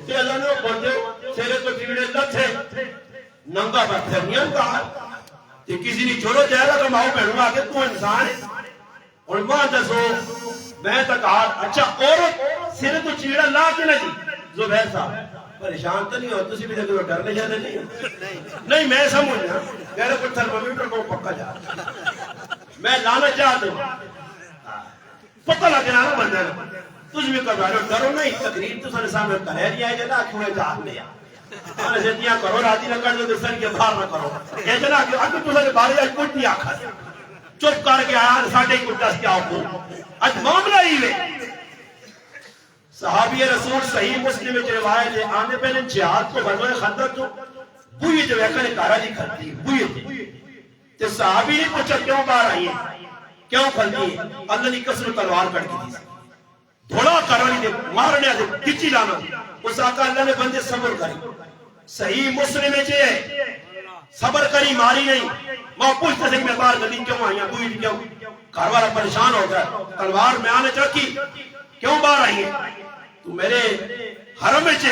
تے اللہ نے بندے سرے تو چیڑے لتھے ننگا بتھرنیاں کہا کہ کسی نے چھوڑو جائے گا تو ماؤ پہنوں آگے تو انسان ہے اور ماں دسو میں تک اچھا عورت سرے تو چیڑا لا کے نہیں زبیر صاحب پریشان تو نہیں ہو تسی بھی دیکھو ڈرنے جانے نہیں میں سمجھنا میرے کو تھرمومیٹر کو پکا جا میں لانا چاہتا ہوں پتہ لگنا نا بندے تجھ بھی کر رہا ڈرو نہیں تقریب تو سارے سامنے کرے نہیں آئے جنا کیوں جان لیا آنے زیدیاں کرو راتی نہ کر دو دستان کے باہر نہ کرو یہ جنا کہ اگر تو سارے بارے آج کچھ نہیں آکھا چپ کر کے آیا ساڑھے کچھ دس کیا ہو آج معاملہ ہی لے صحابی رسول صحیح مسلم میں روایت ہے آنے پہلے جہاد کو غزوہ خندق جو بوئی جو ویکھا نے کارا نہیں کھلتی بوئی تھی تو صحابی نے پوچھا کیوں باہر آئی ہے کیوں کھلتی ہے اللہ نے کسر تلوار کر کی تھی دھوڑا کرانی دے مارنے دے کچی لانا اس آقا اللہ نے بندے صبر کری صحیح مسلم میں چھے صبر کری ماری نہیں ماں پوچھتے سے کہ میں باہر گلی کیوں آئی ہیں بوئی کیوں کاروارہ پریشان ہو گیا تلوار میں آنے چاکی کیوں باہر آئی ہیں تو میرے حرم میں چھے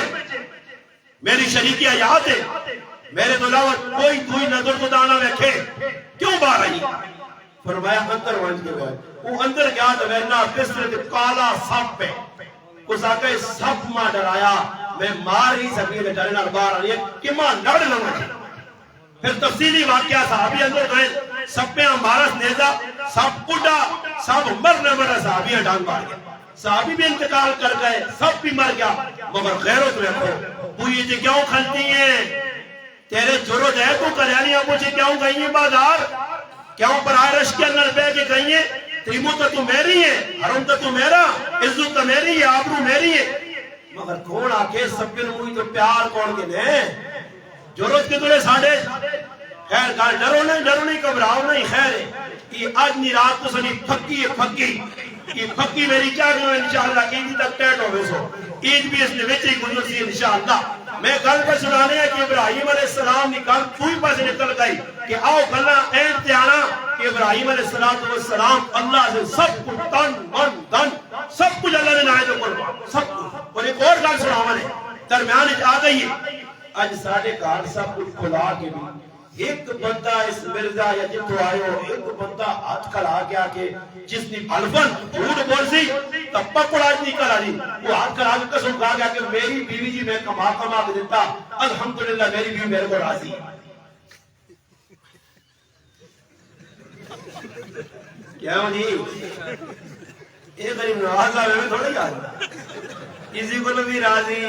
میری شریکی آیات ہے میرے تو علاوہ کوئی نظر کو دانا ویکھے کیوں باہر آئی فرمایا اندر وانج کے بعد وہ اندر گیا تو ویرنا بسر کے کالا سب پہ اس آقا سب ماں ڈرایا میں مار ہی سکیں کہ ڈرنا باہر آئی ہے کہ ماں لڑ لوں گا پھر تفصیلی واقعہ صحابی اندر گئے سب پہ ہمارس نیزہ سب بڑھا سب مرنے مرا صحابیاں ڈانگ مار گئے صحابی بھی انتقال کر گئے سب بھی مر گیا مگر غیرت رکھو وہ یہ جی کیوں کھلتی ہیں تیرے ضرورت ہے تو کلیانیاں مجھے کیوں گئی ہیں بازار کیوں برائے رش کے اندر بے کے گئی ہیں تیمو تو میری ہے حرم تو میرا عزت تو میری ہے آبرو میری ہے مگر کون آکے سب کے نموی تو پیار کون کے لیں ضرورت کے تلے ساڑھے خیر گال ڈرو نہیں کبراؤ نہیں خیر ہے یہ آج نی رات تو سنی پھکی ہے یہ پھکی میری چاہتے ہیں انشاءاللہ عیدی تک ٹیٹ ہوئے سو عید بھی اس نے ویچے ہی گزر سی انشاءاللہ میں گل پر سنانے ہیں کہ ابراہیم علیہ السلام نکال کوئی پاس نکل گئی کہ آؤ گلہ اینڈ تیانا کہ ابراہیم علیہ السلام اللہ سے سب کچھ تن من دن سب کچھ اللہ نے نائے تو قربان سب کچھ اور ایک اور گل سناواں نے درمیان آ گئی ہے آج ساڑھے کار سب کچھ کھلا کے بھی ایک بندہ اس مرزا یا جتو آئے ہو ایک بندہ ہاتھ کھلا کے آکے جس نے الفن جھوٹ بول سی تب پکڑ آج نہیں کھلا دی وہ ہاتھ کھلا کے قسم کھا گیا کہ میری بیوی جی میں کما کے دیتا الحمدللہ میری بیوی میرے کو راضی کیا ہوں جی ایک غریب نوازہ میں تھوڑا یاد کسی کو بھی راضی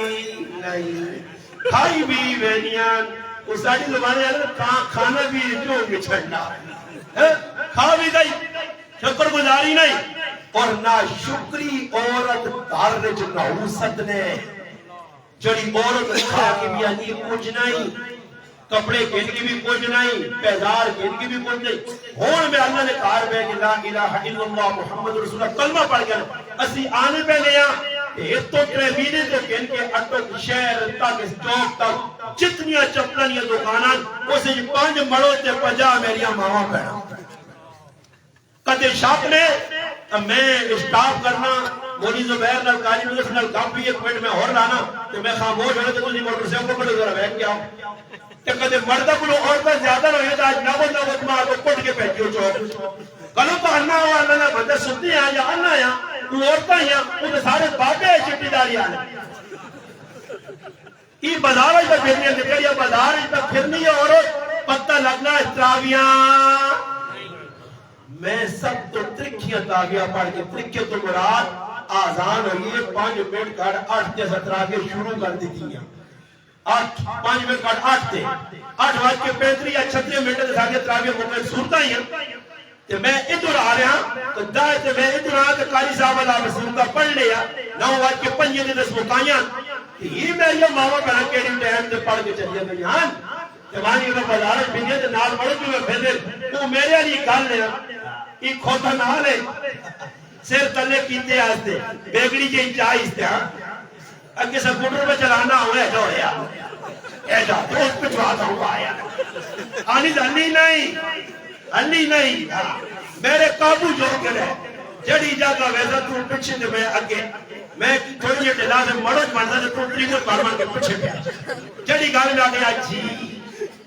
نہیں کھائی بھی وینیان اس ساڑھی زبانے آنے کھانا بھی جو بچھڑنا کھا بھی گئی شکر گزاری نہیں اور نہ شکری عورت دارج نحوست نے جڑی عورت کھا کے بھی آنی کچھ نہیں کپڑے گھن کی بھی کچھ نہیں پیدار گھن کی بھی کچھ نہیں ہون میں اللہ نے کہا ہے کہ لا الہ الا اللہ محمد رسول اللہ کلمہ پڑھ گیا اسی آنے پہ گیا ایک تو ٹریمینے تو گھن کے اٹک شہر تک چوک تک جتنی چپلنیاں دکانان اسے 5 مڑوں تے 50 میریاں ماما پہنا کدے شاپ نے میں اسٹاپ کرنا مولی زبیر نال کالی ملک نال گپ بھی ایک منٹ میں اور لانا کہ میں خاموش ہونے تو کسی موٹر سائیکل پر ذرا بیٹھ کے آؤں کہ کدے مردہ کلو اور پر زیادہ نہ ہوئے تو آج نوت ماں کو کٹ کے پہنچیو چوک کلو تو انہا ہوا اللہ نے بندے سنتی ہیں یا انہا یا وہ عورتیں ہیں انہیں سارے باقے ہیں چٹی داری آنے یہ بازار ہے جب پھرنی ہے نکل یا بازار ہے جب پھرنی ہے عورت پتہ لگنا ہے تراویاں میں سب تو ترکیاں تاویاں پڑھ کے ترکیاں تو مراد آزان ہوئی ہے 5 منٹ کار 8 جیسا تراویاں شروع کر دیتی ہیں 5 منٹ کار 8 تے 8 واج کے 35 یا 36 منٹ دے ساکے تراویاں مکمل صورتہ ہی ہیں کہ میں ادھر آ رہا ہوں تو دائتے میں ادھر آ کے قاری صاحب اللہ میں صورتہ پڑھ لیا 9 واج کے 5 دے دس مکائیاں یہ میری ماما بنا کے ٹائم سے پڑھ کے چلیے میں یہاں جوانی کا بازار بنیے تو نال بڑھو جو میں پھیلے وہ میرے علی کال لیا یہ کھوتا نہ لے سیر تلے کیتے آستے بیگڑی کے چاہیز تھے اگے سکوٹر میں چلانا ہوئے جو ہے ایجا دوست پہ چھواتا ہوا آیا آنیز علی نہیں میرے قابو جو کرے جڑی جاگا ویسا تو پچھے دے میں اگے میں تھوڑی یہ دلا سے مڑوج مانتا سے تو تریمور پارمان کے پچھے پیا جڑی گالی میں آگیا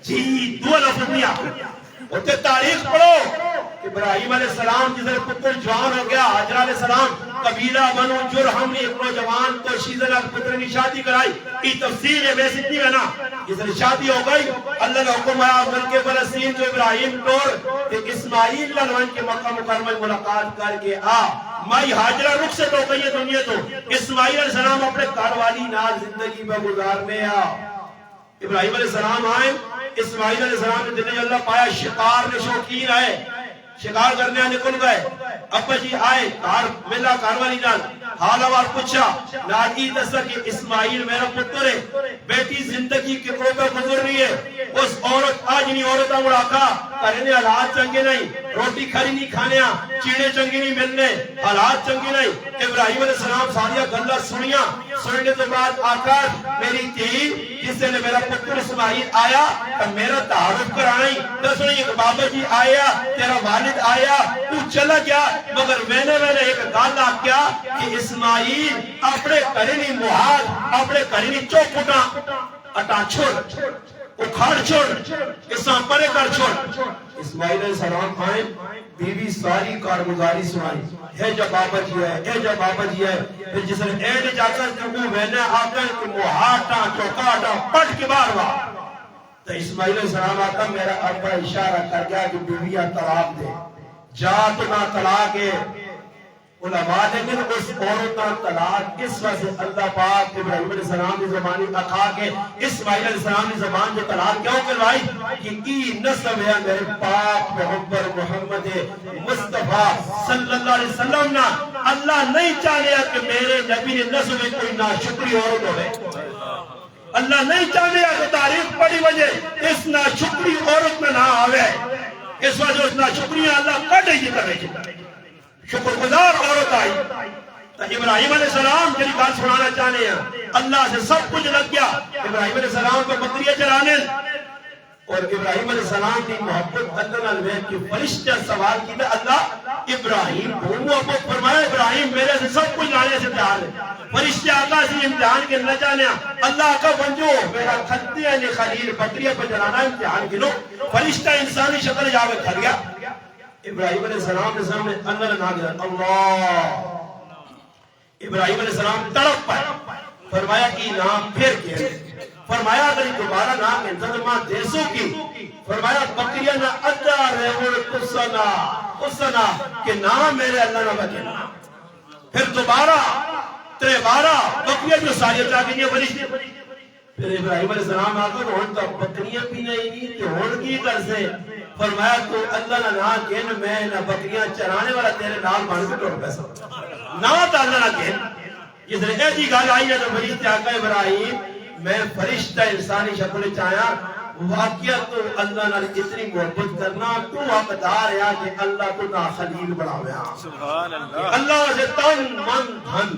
جی دو لفظ نہیں آگیا ہوتے تاریخ پڑھو ابراہیم علیہ السلام جسے پتر جوان ہو گیا حجر علیہ السلام قبیلہ بنو جرہم نے ایک نوجوان کو شیزن پتر کی شادی کرائی یہ تفسیر ہے ویسے اتنی ہے نا جسے شادی ہو گئی اللہ نے حکم آیا ملک فلسطین جو ابراہیم طور کہ اسماعیل لنوان کے مکہ مکرمہ ملاقات کر کے مائی حاجرہ رخصت ہو گئی ہے دنیا تو اسماعیل علیہ السلام اپنے کاروالی نال زندگی میں گزارنے ابراہیم علیہ السلام آئے اسماعیل علیہ السلام نے دل اللہ پایا شکار نے شوقین آئے شکار کرنے نکل گئے ابا جی آئے ملا کاروالی نال حال آوار پوچھا ناجی دسا کہ اسماعیل میرا پتر ہے بیٹی زندگی کے کوپے گزر رہی ہے اس عورت آج نہیں عورتاں اڑا کا کرنے حالات چنگے نہیں روٹی کھری نہیں کھانے چیڑے چنگی نہیں ملنے حالات چنگی نہیں ابراہیم علیہ السلام ساریہ گلہ سنیا سننے تو بعد آکر میری تھی جس سے میرا پتر اسماعیل آیا تو میرا تعارف کرائیں دسو یہ بابا جی آیا تیرا والد آیا تو چلا گیا مگر میں نے ایک گالا کیا کہ اسماعیل اپنے کرنی محاد اپنے کرنی چوکٹا اٹا چھوڑ اکھاڑ چھوڑ اسام پرے کر چھوڑ اسماعیل علیہ السلام آئے بیوی ساری کارگزاری سنائی ہے جب بابا جی ہے اے جب بابا جی ہے پھر جس نے اے جا کر کہ وہ وینے آکر کہ محاٹا چوکاٹا پٹ کے بار بار تو اسماعیل علیہ السلام آتا میرا ابا اشارہ کر گیا کہ بیویاں طلاق دے جا تو نہ طلاق ہے علماء، لیکن اس عورت کا طلاق کس وجہ سے اللہ پاک ابراہیم علیہ السلام کی زبانی اکھا کے اسماعیل علیہ السلام کی زبان جو طلاق کیوں کروائی کہ ای نسب ہے میرے پاک پیغمبر محمد مصطفیٰ صلی اللہ علیہ وسلم نا اللہ نہیں چاہے کہ میرے نبی نے نسب میں کوئی ناشکری عورت ہوئے، اللہ نہیں چاہے کہ تاریخ پڑی وجہ اس ناشکری عورت میں نہ آوے، اس وجہ اس ناشکری اللہ کٹ ہی جتا رہے شکر گزار عورت آئی تو ابراہیم علیہ السلام جنہی بات سنانا چاہنے ہیں اللہ سے سب کچھ لگ گیا ابراہیم علیہ السلام کو بکریہ چرانے اور ابراہیم علیہ السلام کی محبت اللہ علیہ کی فرشتہ سوال کی تھا اللہ ابراہیم محبت فرمایا ابراہیم میرے سے سب کچھ لانے سے تیار ہے فرشتہ آقا سے امتحان کے نہ جانے اللہ کا بنجو میرا خطی علی خلیل بکریہ پر جلانا امتحان کے لو فرشتہ انسانی شکل جاوے کھا گیا ابراہیم علیہ السلام کے سامنے اللہ نے ناگیا اللہ ابراہیم علیہ السلام تڑپ پائے فرمایا کہ نام پھر کیا فرمایا اگر دوبارہ نام انتظمہ دیسو کی فرمایا بکریہ نہ ادھا رہوڑ قصنا کہ نام میرے اللہ نہ بکینا پھر دوبارہ تریبارہ بکریہ جو ساریہ چاہتے ہیں فرشتے پھر ابراہیم علیہ السلام آگا ہون تو بکریاں بھی نہیں تو ہون کی کر سے فرمایا تو اللہ نہ نہ کہن میں نہ بکریاں چرانے والا تیرے نال بان کے ٹوٹ پیسا نہ تو اللہ نہ کہن جس نے ایسی گال آئی ہے تو فرشتہ آقا ابراہیم میں فرشتہ انسانی شکل چاہیا واقعہ تو اللہ نہ اتنی محبت کرنا تو حقدار ہے کہ اللہ تو نہ خلیل بڑھاویا اللہ سے تن من دھن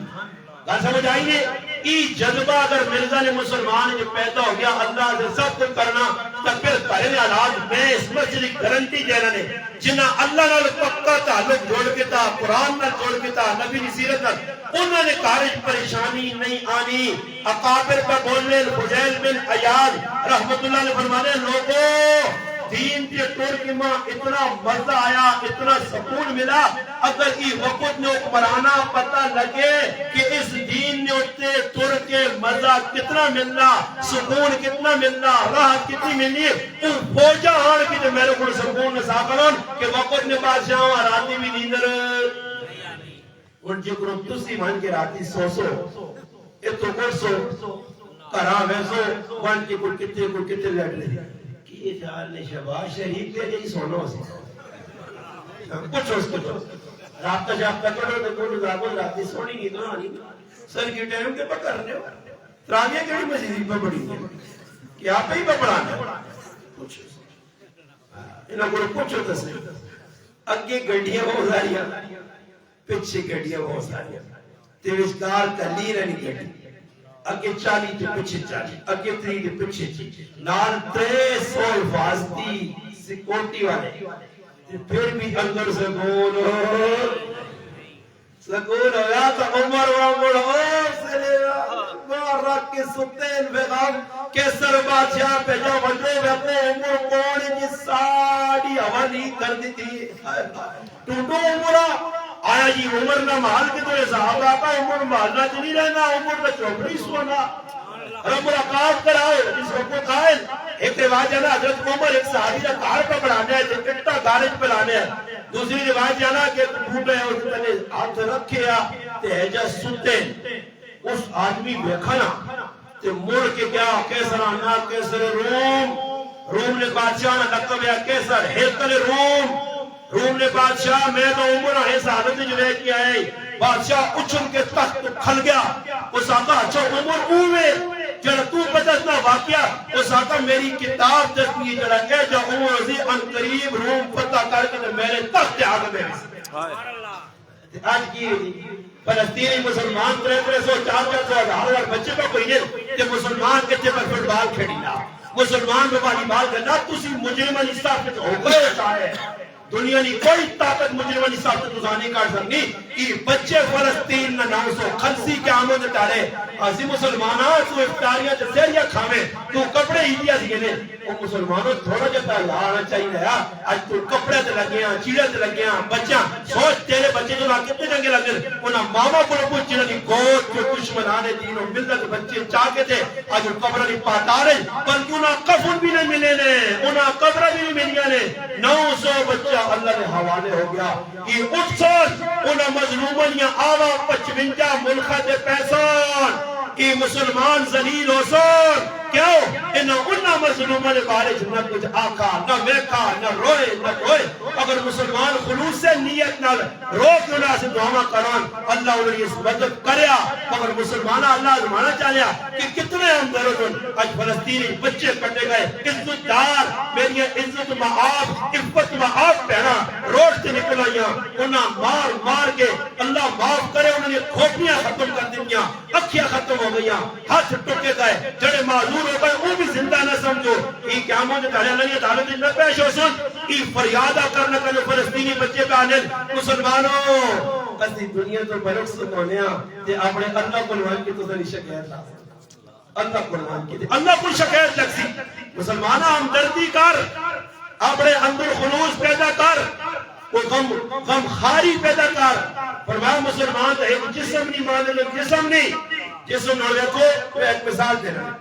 گل سمجھ آئیے ای جذبہ اگر مرزا نے مسلمان جو پیدا ہو گیا اللہ سے سب کچھ کرنا تو پھر پہلے حالات میں اس مسجد کی گارنٹی دینا نے جنہ اللہ نال پکا تعلق جوڑ کے تھا قرآن نال جوڑ کے تھا نبی کی سیرت نال انہوں نے کارج پریشانی نہیں آنی اقابر کا بولنے فضیل بن عیاض رحمت اللہ نے فرمانے لوگوں دین کے طور کی ماں اتنا مزہ آیا اتنا سکون ملا اگر ای وقت نے حکمرانہ پتہ لگے کہ اس دین نے اتے طور کے مزہ کتنا ملنا سکون کتنا ملنا راحت کتنی ملنی تو فوجہ آن کی جو میرے کو سکون نے ساکرون کہ وقت نے بادشاہ راتی بھی نیندر ان جی کرو تسی مان کے راتی سو اتو کر سو کرا ویسو وان کی کل کتے لیٹ رہی یہ جال نے شہباز شریف کے جی سونا سے کچھ اس کو رابطہ جابطہ کرو تو کوئی نظاموں راتی سونی نہیں تو آنی سر کی ٹائم کے پکر رہے ہو تراغیہ کیڑی مسیحی پر بڑی ہے کہ آپ ہی پر بڑھانا کچھ انہوں کو پوچھو تسے اگے گڑیاں بہت ساریاں پچھے گڑیاں بہت ساریاں تیوشکار کلی رہنی گڑی اگے 40 تے پچھے 40 اگے 30 تے پچھے نال 300 حفاظتی سیکورٹی والے پھر بھی اندر سکون ہویا تو عمر وامر سلیوہ رکھ کے ستین بیغام کیسر بادشاہ پہ جو بندے میں اپنے عمر کوڑی کی ساڑی ہوا نہیں کر دی تھی ٹوٹو عمرہ آیا جی عمر نہ محل کے تو صحابہ آقا عمر محلہ چلی رہنا عمر نہ چوبڑی سونا رب ملاقات کراؤ اس کو قائل ایک روایت ہے نا حضرت عمر ایک صحابی کا کار پہ بڑھانے ہے اٹھا گارج پہ لانے ہے دوسری روایت ہے نا کہ بھوٹے ہیں اس نے ہاتھ رکھے تہجہ سنتے اس آدمی بیکھنا تے مڑ کے کیا کیسر آنا کیسر روم نے بادشاہ نے لقب ہے کیسر ہیکل روم نے بادشاہ میں تو عمر ہے سعادت جو ہے کیا ہے بادشاہ اچھل کے تخت کھل گیا اس آقا اچھا عمر اوے جڑا تو بدلنا واقعہ اس آقا میری کتاب دستی جڑا اے جا عمر عزی ان قریب روم فتح کر کے میرے تخت آگے میں آج کی فلسطینی مسلمان 300 400 ہزار بچے کا کوئی نہیں کہ مسلمان کتے پر فٹ بال کھیڑی لا مسلمان میں والی بال کرنا تسی مجرمان حصہ پہ ہو گئے چاہے دنیا نہیں کوئی طاقت مجرمانی ساتھ تزانی کر سکنی کہ بچے فلسطین نہ 900 خلصی کے آمد ٹارے آسی مسلمانہ تو افطاریاں جسیریاں کھامیں تو کپڑے ہی دیا سی گئے وہ مسلمانوں تھوڑا جتا لانا چاہیے رہا آج تو کپڑے تے لگے ہیں چیڑے تے لگے ہیں بچہ سوچ تیرے بچے جو نا کتنے جنگے لگے انہاں ماما کو پوچھ جنہاں کی گوٹ کے دشمنانے دین و ملت بچے چاہتے تھے آج وہ قبرہ نہیں پاتا رہے بلکہ انہاں کفن بھی بچے ملے نے انہاں قبر بھی ملیاں نے 900 بچہ اللہ نے حوالے ہو گیا کہ اٹھ سوچ انہاں مظلومانیاں آوا 55 ملکہ دے پیسان کہ مسلمان ذلیل ہو سون کیوں انہاں مظلوموں نے بارے نہ کچھ آقا نہ ویکھا نہ روئے نہ روئے اگر مسلمان خلوص سے نیت نہ روک نہ سے دعا کران اللہ انہیں اس مدد کریا مگر مسلمان اللہ زمانہ چاہیا کہ کتنے ہم درد آج فلسطینی بچے کٹے گئے عزت دار میری عزت معاف عفت معاف پہنا روڈ سے نکل آئیاں انہاں مار مار کے اللہ معاف کرے انہوں نے کھوپیاں ختم کر دنیا اکھیاں ختم ہو گئیاں ہاتھ ٹوکے گئے جڑے معذور ہو گئے وہ بھی زندہ نہ سمجھو یہ قیامت تعالی اللہ یہ عدالت نہ پیش ہو سن یہ فریادہ کرنا کہ جو فلسطینی بچے پہ آنے مسلمانوں اسی دنیا تو برک سکونیا تے اپنے اللہ قرآن کی تو نہیں شکایت لا اللہ قرآن کی اللہ کو شکایت لگ سی مسلمانہ ہمدردی کر اپنے اندر خلوص پیدا کر وہ غم خاری پیدا کر فرمایا مسلمان تو ایک جسم نہیں مانے لے جسم نہیں جسم نہ دیکھو میں ایک مثال دے رہا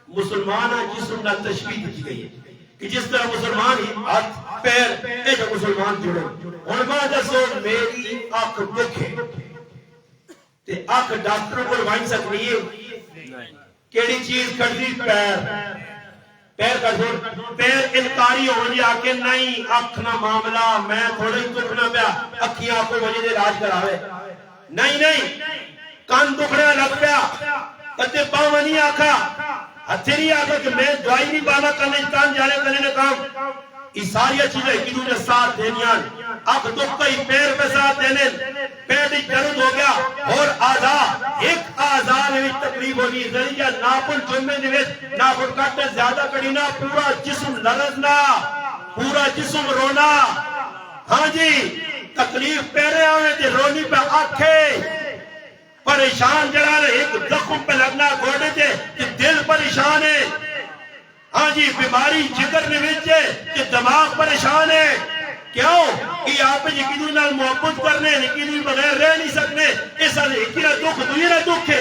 مسلمانہ جسم نہ تشبیح دی گئی ہے کہ جس طرح مسلمان ہی ہاتھ پیر ایک مسلمان جڑے علماء دسو میری آنکھ دکھ ہے تے آنکھ ڈاکٹر کو لوائن سکنی ہے کیڑی چیز کھڑی پیر کا چھوڑ پیر انکاری ہو جی آکے نہیں اکھ نہ معاملہ میں تھوڑے ہی دکھنا پیا اکھی آنکھوں وجہ دے علاج کراوے نہیں کان دکھنا لگ پیا کتے پاؤں نہیں آکھا ہتھیری آکھا کہ میں دعائی نہیں بانا کرنے کان جانے کرنے نے کام یہ ساری چیزیں کی دونے ساتھ دینیاں اکھ دکھ کئی پیر پہ ساتھ دینے پیر دی درد ہو گیا اور آزا ایک آزا میں تقریب ہونی ذریعہ ناپن جمعے دیویت ناپن کٹنے زیادہ کڑینا پورا جسم لرزنا پورا جسم رونا ہاں جی تکلیف پیرے آنے تھے رونی پہ آنکھے پریشان جڑا رہے ایک زخم پہ لگنا گوڑے تھے کہ دل پریشان ہے ہاں جی بیماری جگر میں وچے کہ دماغ پریشان ہے کیوں یہ آپ یقینی نال محبت کرنے یقینی بغیر رہ نہیں سکنے اس حال یقینی دکھ دویرہ دکھ ہے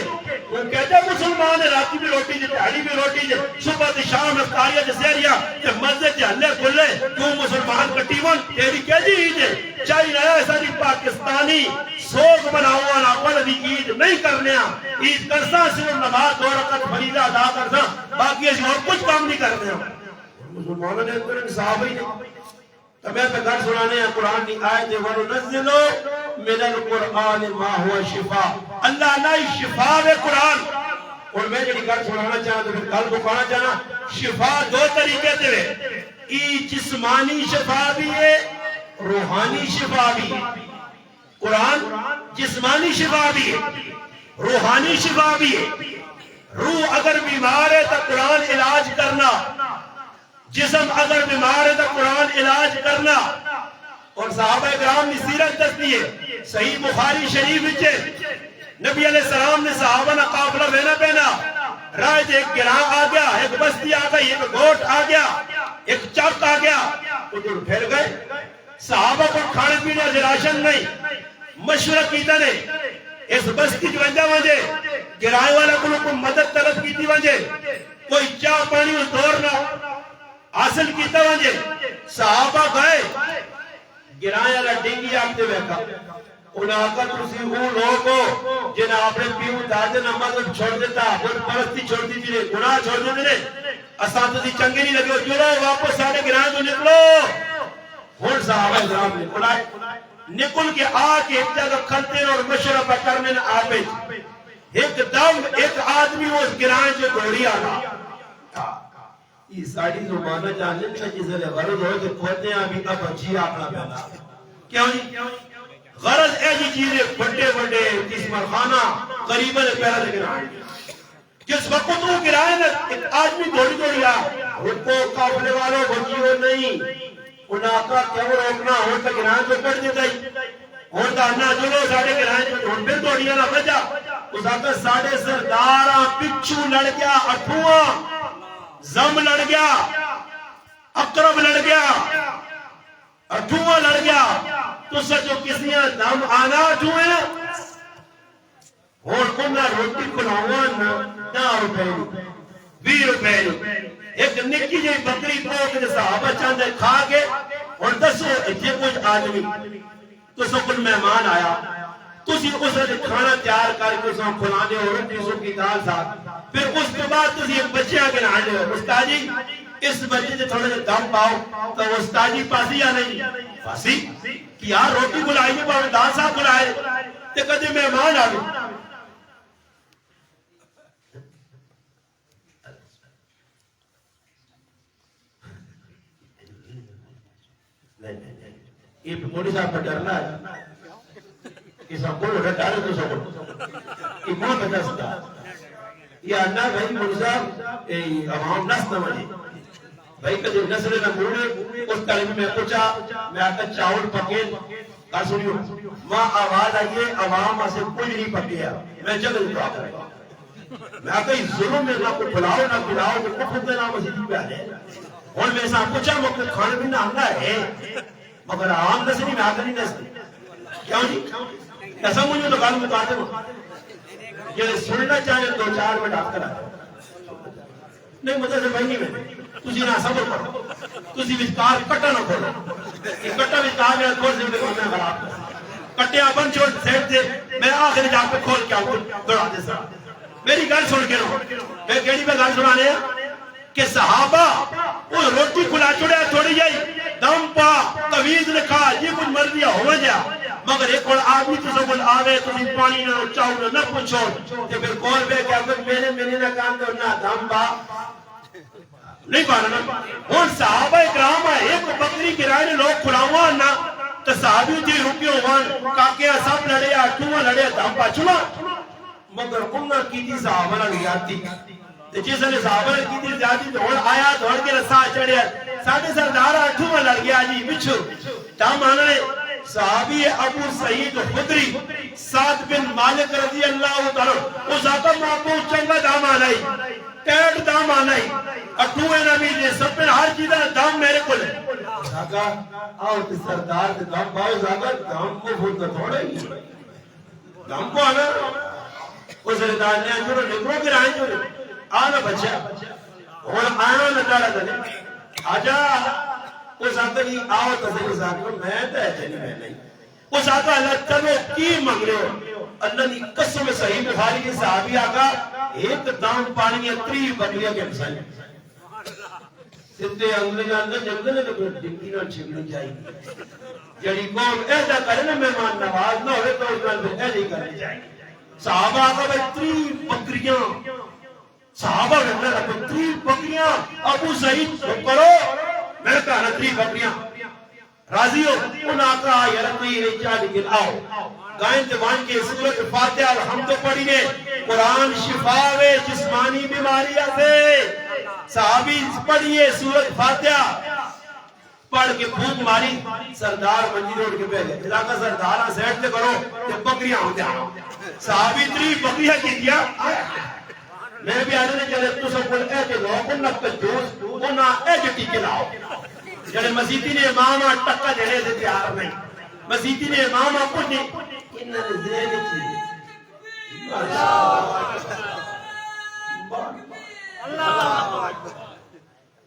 وہ کہتا ہے مسلمان ہے راتی بھی روٹی جے تہاڑی بھی روٹی جے صبح دی شام افطاریہ جے سہریہ تے مزے تے ہلے کھلے کیوں مسلمان کٹیون تیری کیا جی عید ہے چاہیے نیا ایسا دی پاکستانی سوگ بناؤں والا اپنے دی عید نہیں کرنے عید کرسا صرف نماز دو رکعت فریضہ ادا کرنا باقی ایسی اور کچھ کام نہیں کرنے مسلمانوں نے اندر انصاف ہی نہیں تو میں پہ گھر سنانے ہیں قرآن کی آیت وَنُنَزِّلُ مِنَ الْقُرْآنِ مَا هُوَ شِفَا اللہ نہیں شفا ہے قرآن اور میں جنہی گھر سنانا چاہاں تو پھر گھر بکانا چاہاں شفا دو طریقے دے ای جسمانی شفا بھی ہے روحانی شفا بھی ہے قرآن جسمانی شفا بھی ہے روحانی شفا بھی ہے روح اگر بیمار ہے تو قرآن علاج کرنا جسم اگر بیمار ہے تو قرآن علاج کرنا اور صحابہ اکرام نے سیرت دستی ہے صحیح بخاری شریف وچے نبی علیہ السلام نے صحابہ نے قافلہ بہنا پہنا رائے دے ایک گراں آ گیا ایک بستی آ گئی ایک گوٹ آ گیا ایک چک آ گیا ادھر پھر گئے صحابہ کو کھانے پینے سے راشن نہیں مشورہ کیتا نے اس بستی جو انجا وجہ گرائے والا کو مدد طلب کیتی وجہ کوئی چاہ پانی اس دور نہ حاصل کیتا وجہ صحابہ گئے گرائے والا ڈینگی آگتے بیکا انہاں آقا تُسی وہ لوگوں جنہاں اپنے پیو دادے نہ مذہب چھوڑ دیتا بہت پرستی چھوڑ دی دینے گناہ چھوڑ دی دینے اساتذی چنگے نہیں لگے چلو واپس سارے گرائے تو نکلو ہون صحابہ اکرام نکل کے آکے ایک جگہ کھلتے اور مشرفہ کرنے نہ آپے ایک دم ایک آدمی اس گرائے جو گھوڑی آنا یہ ساڑھی زمانہ جانے میں جسے لے غرض ہو کہ کھوتے ہیں ابھی اب اچھی آپنا پہنا کیوں جی غرض ایسی چیزیں بڑے بڑے جسم خانہ قریبہ نے پہلا لے گرائے جس وقت وہ گرائے نا ایک آدمی گھوڑی گھوڑی آ رکو قافلے والوں بچیو نہیں انہاں کا کیوں روکنا ہون تا گرائے تو کر دیتا ہی ہون تا انہا جلو ساڑھے گرائے تو ہون پھر دوڑیاں نہ بجا اس آقا ساڑھے سرداراں پچھو لڑ گیا اٹھواں زم لڑ گیا اقرب لڑ گیا اٹھواں لڑ گیا تو سچو کسیاں دم آنا اٹھویں اور انہاں روٹی کھلاوان 10 روپے 20 روپے ایک نکی جی بکری پوک دے صحابہ چاندے کھا کے اور دسو اتنے کچھ آدمی تو سو کل مہمان آیا تو اسی اس نے کھانا تیار کر کے سو کھلانے اور روٹی سو کی دال ساتھ پھر اس کے بعد تو ایک بچے آگے نہ آنے ہو استاد جی اس بچے سے تھوڑے سے دم پاؤ تو استاد جی پاسی یا نہیں پاسی کہ یار روٹی بلائی میں پاؤ دال صاحب بلائے تے کدے مہمان آ گئے یہ موڑی صاحب کا ڈرنا ہے کہ سب کو ڈر تو سب یہ کون بتا سکتا یہ انا بھائی موڑی صاحب عوام نس نہ مجھے بھائی کدے نسل نہ موڑے اس کلمے میں پوچھا میں آتا چاول پکے کہا سنیو ماں آواز آئیے عوام سے کچھ نہیں پکیا میں جگہ دعا کرے میں آتا ہی ظلم میں نہ کو پلاؤ نہ پلاؤ کہ کچھ خود نام مسیحی پہ آنے اور میں صاحب پوچھا مکہ کھانے بھی نہ آنا ہے مگر عام نسلی میں آتا نہیں نسلی کیوں جی ایسا مجھے تو کال مکاتے ہو یہ سننا چاہے دو چار منٹ آپ کر آتا نہیں مجھے سے بھائی نہیں میں تجھے نہ صبر کرو تجھے وچکار کٹا نہ کھولو یہ کٹا وچکار میرا کھول سے میں خراب کر کٹے آبن چھوڑ سیٹ دے میں آخری جا پہ کھول کے آؤں دوڑا دے سا میری گل سن کے رہو میں کہنی پہ گل سنانے ہیں کہ صحابہ وہ روٹی کھلا چڑیا تھوڑی جائی دم پا تویز لکھا یہ کچھ مرضی ہو جا مگر ایک اور آدمی تو سب آوے تو نہیں پانی نہ چاہو نہ پوچھو کہ پھر کون بے کہ اگر میں نے نہ کام کرنا دم پا نہیں پانا نا اور صحابہ اکرام ہے ایک بکری گرائے نے لوگ کھلاؤں نا تو صحابی تھی رکیوں وان کاکیا سب لڑے آٹھواں لڑے دم پا چلا مگر انہاں کی تھی صحابہ نہ لیاتی جس نے صحابہ کی تھی زیادی دوڑ آیا دوڑ کے رسا چڑھیا ساڑھے سردار آٹھواں لڑ گیا جی بچھو تام آنا ہے صحابی ابو سعید خدری سعد بن مالک رضی اللہ تعالیٰ اس آقا ماں چنگا دام آنا ہے ٹیٹ دام آنا ہے اٹھوے نبی جی سب پر ہر چیزہ دام میرے کو لے آقا آؤ تی سردار تی دام باؤ آقا دام کو بھول کر تھوڑا ہی دام کو آنا اس سردار نے جو نکروں کے رائیں جو آنا بچہ اور آنا نتالا دنے آجا اس آقا جی آؤ تذکر ساکر میں تیجے نہیں میں نہیں اس آقا اللہ تلو کی مانگ رہے ہو اللہ نے قسم صحیح بخاری کے صحابی آقا ایک دام پانی اتری بکریہ کے مسائل ستے انگلے جاندے جنگلے نے تو ڈنگی نہ چھگنی چاہیے جڑی قوم ایسا کرے نا مہمان نواز نہ ہوئے تو اس میں ایسا ہی کرنی چاہیے صحابہ آقا اتری بکریاں صحابہ نے اللہ اتری بکریاں ابو سعید کرو میں کہا اتری بکریاں راضی ہو ان آقا یرقی رجا لکن آؤ گائن دیوان کے سورت فاتحہ الحمد پڑھیے قرآن شفاوے جسمانی بیماریاں سے صحابی پڑھیے سورت فاتحہ پڑھ کے پھوک ماری سردار منجی روڈ کے پہلے علاقہ سردارہ سیٹ سے کرو کہ بکریاں ہو جائیں صحابی اتری بکریاں کی دیا میں بھی آنے چلے تو سب کو ایجے لوگوں نہ کجوز وہ نہ ایجے ٹیکے لاؤ جڑے مسیحی نے امام ٹکا دینے سے تیار نہیں مسیحی نے امام کچھ نہیں انہوں نے ذہن چیز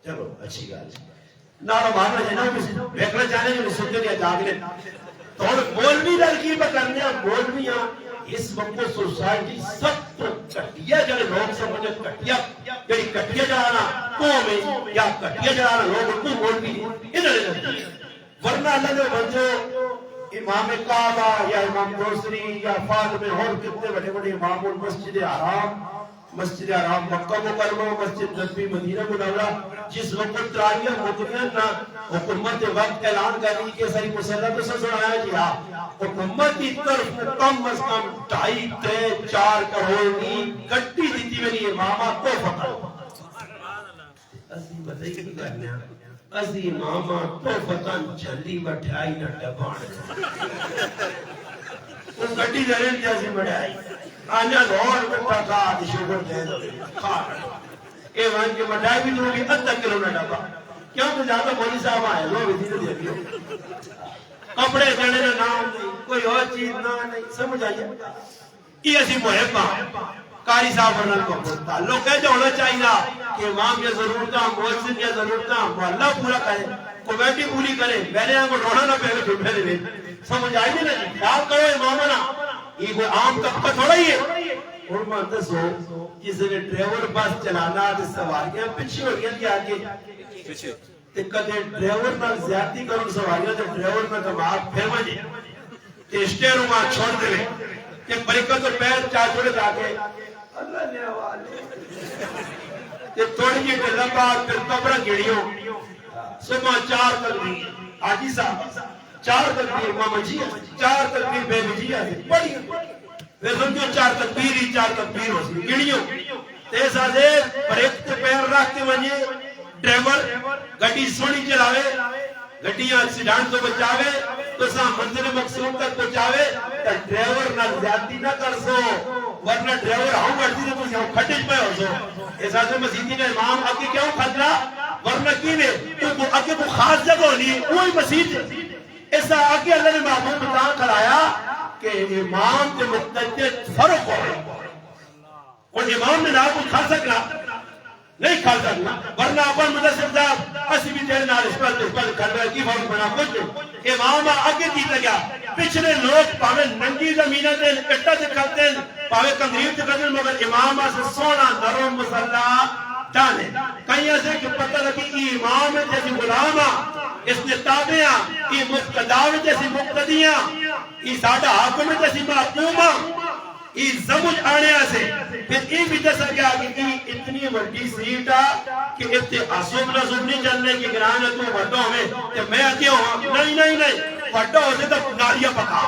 چلو اچھی گال نارا مارنا جانا بیکھنا چاہنے جو سنتے لیا جاگنے تو مولوی لڑکی پہ کرنے مولویاں اس وقت سوسائٹی سب تو کٹیا جڑے لوگ سمجھے کٹیا جڑی کٹیا جانا قوم یا کٹیا جانا لوگ کو مولوی انہوں ورنہ اللہ نے بنجو امام کعبہ یا امام دوسری یا فاطمہ اور کتنے بڑے بڑے امام المسجد حرام مسجد حرام مکہ مکرمہ مسجد نبوی مدینہ منورہ جس وقت تراویح مدینہ نہ حکومت وقت اعلان کرنی کہ ساری مسلح تو سنایا جی ہاں حکومت کی طرف کم از کم 2.5-4 کروڑ کی گٹی دیتی میری امامہ کو فتح اسی بتائی کی کرنے اسی امامہ تو فتح جھلی بٹھائی نہ ڈبان اس گٹی درین جیسی بڑھائی آنیا دھوڑ بٹھا کھا دی شکر دے دو اے وہاں کے بٹھائی بھی دوں گی 80 کلو نہ ڈبا کیوں تو زیادہ مولی صاحب آئے لو بھی دے دیو کپڑے دینے نہ نام نہیں کوئی اور چیز نہ نہیں سمجھ آئیے یہ اسی محبہ قاری صاحب ورنہ کو تعلق ہے جو ہونا چاہیے کہ امام یا ضرورتاں مؤذن یا ضرورتاں محلہ پورا کرے کمیٹی پوری کرے میں نے یہاں کو رونا نہ پہلے چھوٹ پہلے میں سمجھ آئی نہیں نا جی خیال کرو امامنا یہ کوئی عام طبقہ تھوڑا ہی ہے اور مانتا سو کسی نے ڈرائیور بس چلانا تو سواریاں پیچھے ہو گیا کہ آگے تے کدے ڈرائیور نال زیادتی کرو سواریاں تے ڈرائیور نال دماغ پھر وجے تے اسٹیئرنگ وہاں چھوڑ دے کہ برکت اور پیر چا چھوڑے جا کے اللہ نے حوالے تے تھوڑی جی تے لمبا پھر قبر گھڑیوں صبح 4 تکبیر حاجی صاحب 4 تکبیر ماما جی 4 تکبیر بے جی بڑی پھر سمجھو 4 تکبیر ہی 4 تکبیر ہو سی گھڑیوں تے سازے بریک تے پیر رکھ کے وجے ڈرائیور گاڑی سونی چلاوے گاڑیاں ایکسیڈنٹ تو بچاوے تو سا منزل مقصود تک پہنچاوے تے ڈرائیور نال زیادتی نہ کر سو ورنہ ڈرائیور ہوں کرتی تو تسی کھڈے پے ہو سو اس واسطے مسجد نے امام اگے کیوں کھڑا ورنہ کیویں تو اگے کو خاص جگہ ہونی وہی مسجد اس اگے اللہ نے محبوب بتا کھڑایا کہ امام تے مقتدی فرق ہو اور امام نے نہ کو کھا سکنا نہیں کھا سکنا ورنہ اپن مدثر صاحب اسی بھی تیرے نال اس پر کر رہا کی فرق بنا کچھ امام آگے کیتا گیا پچھلے لوگ پاوے ننگی زمینہ تے کٹا دکھاتے ہیں پاوے کندریب دکھاتے مگر امام سے سونا نرم مسلح ڈالے کہیں ایسے کہ پتہ لگی امام جیسی غلامہ اس نے تابعہ یہ مقتداو جیسی مقتدیاں یہ ساڑھا حاکم جیسی محکومہ یہ سمجھ آنے سے پھر یہ بھی دسا گیا کہ اتنی بڑی سیٹا کہ اتنے عصوب نصوب نہیں چلنے کی گرانے تو بڑھا ہوئے کہ میں آتی ہوں نہیں بڑھا ہو سے تو ناریہ پکا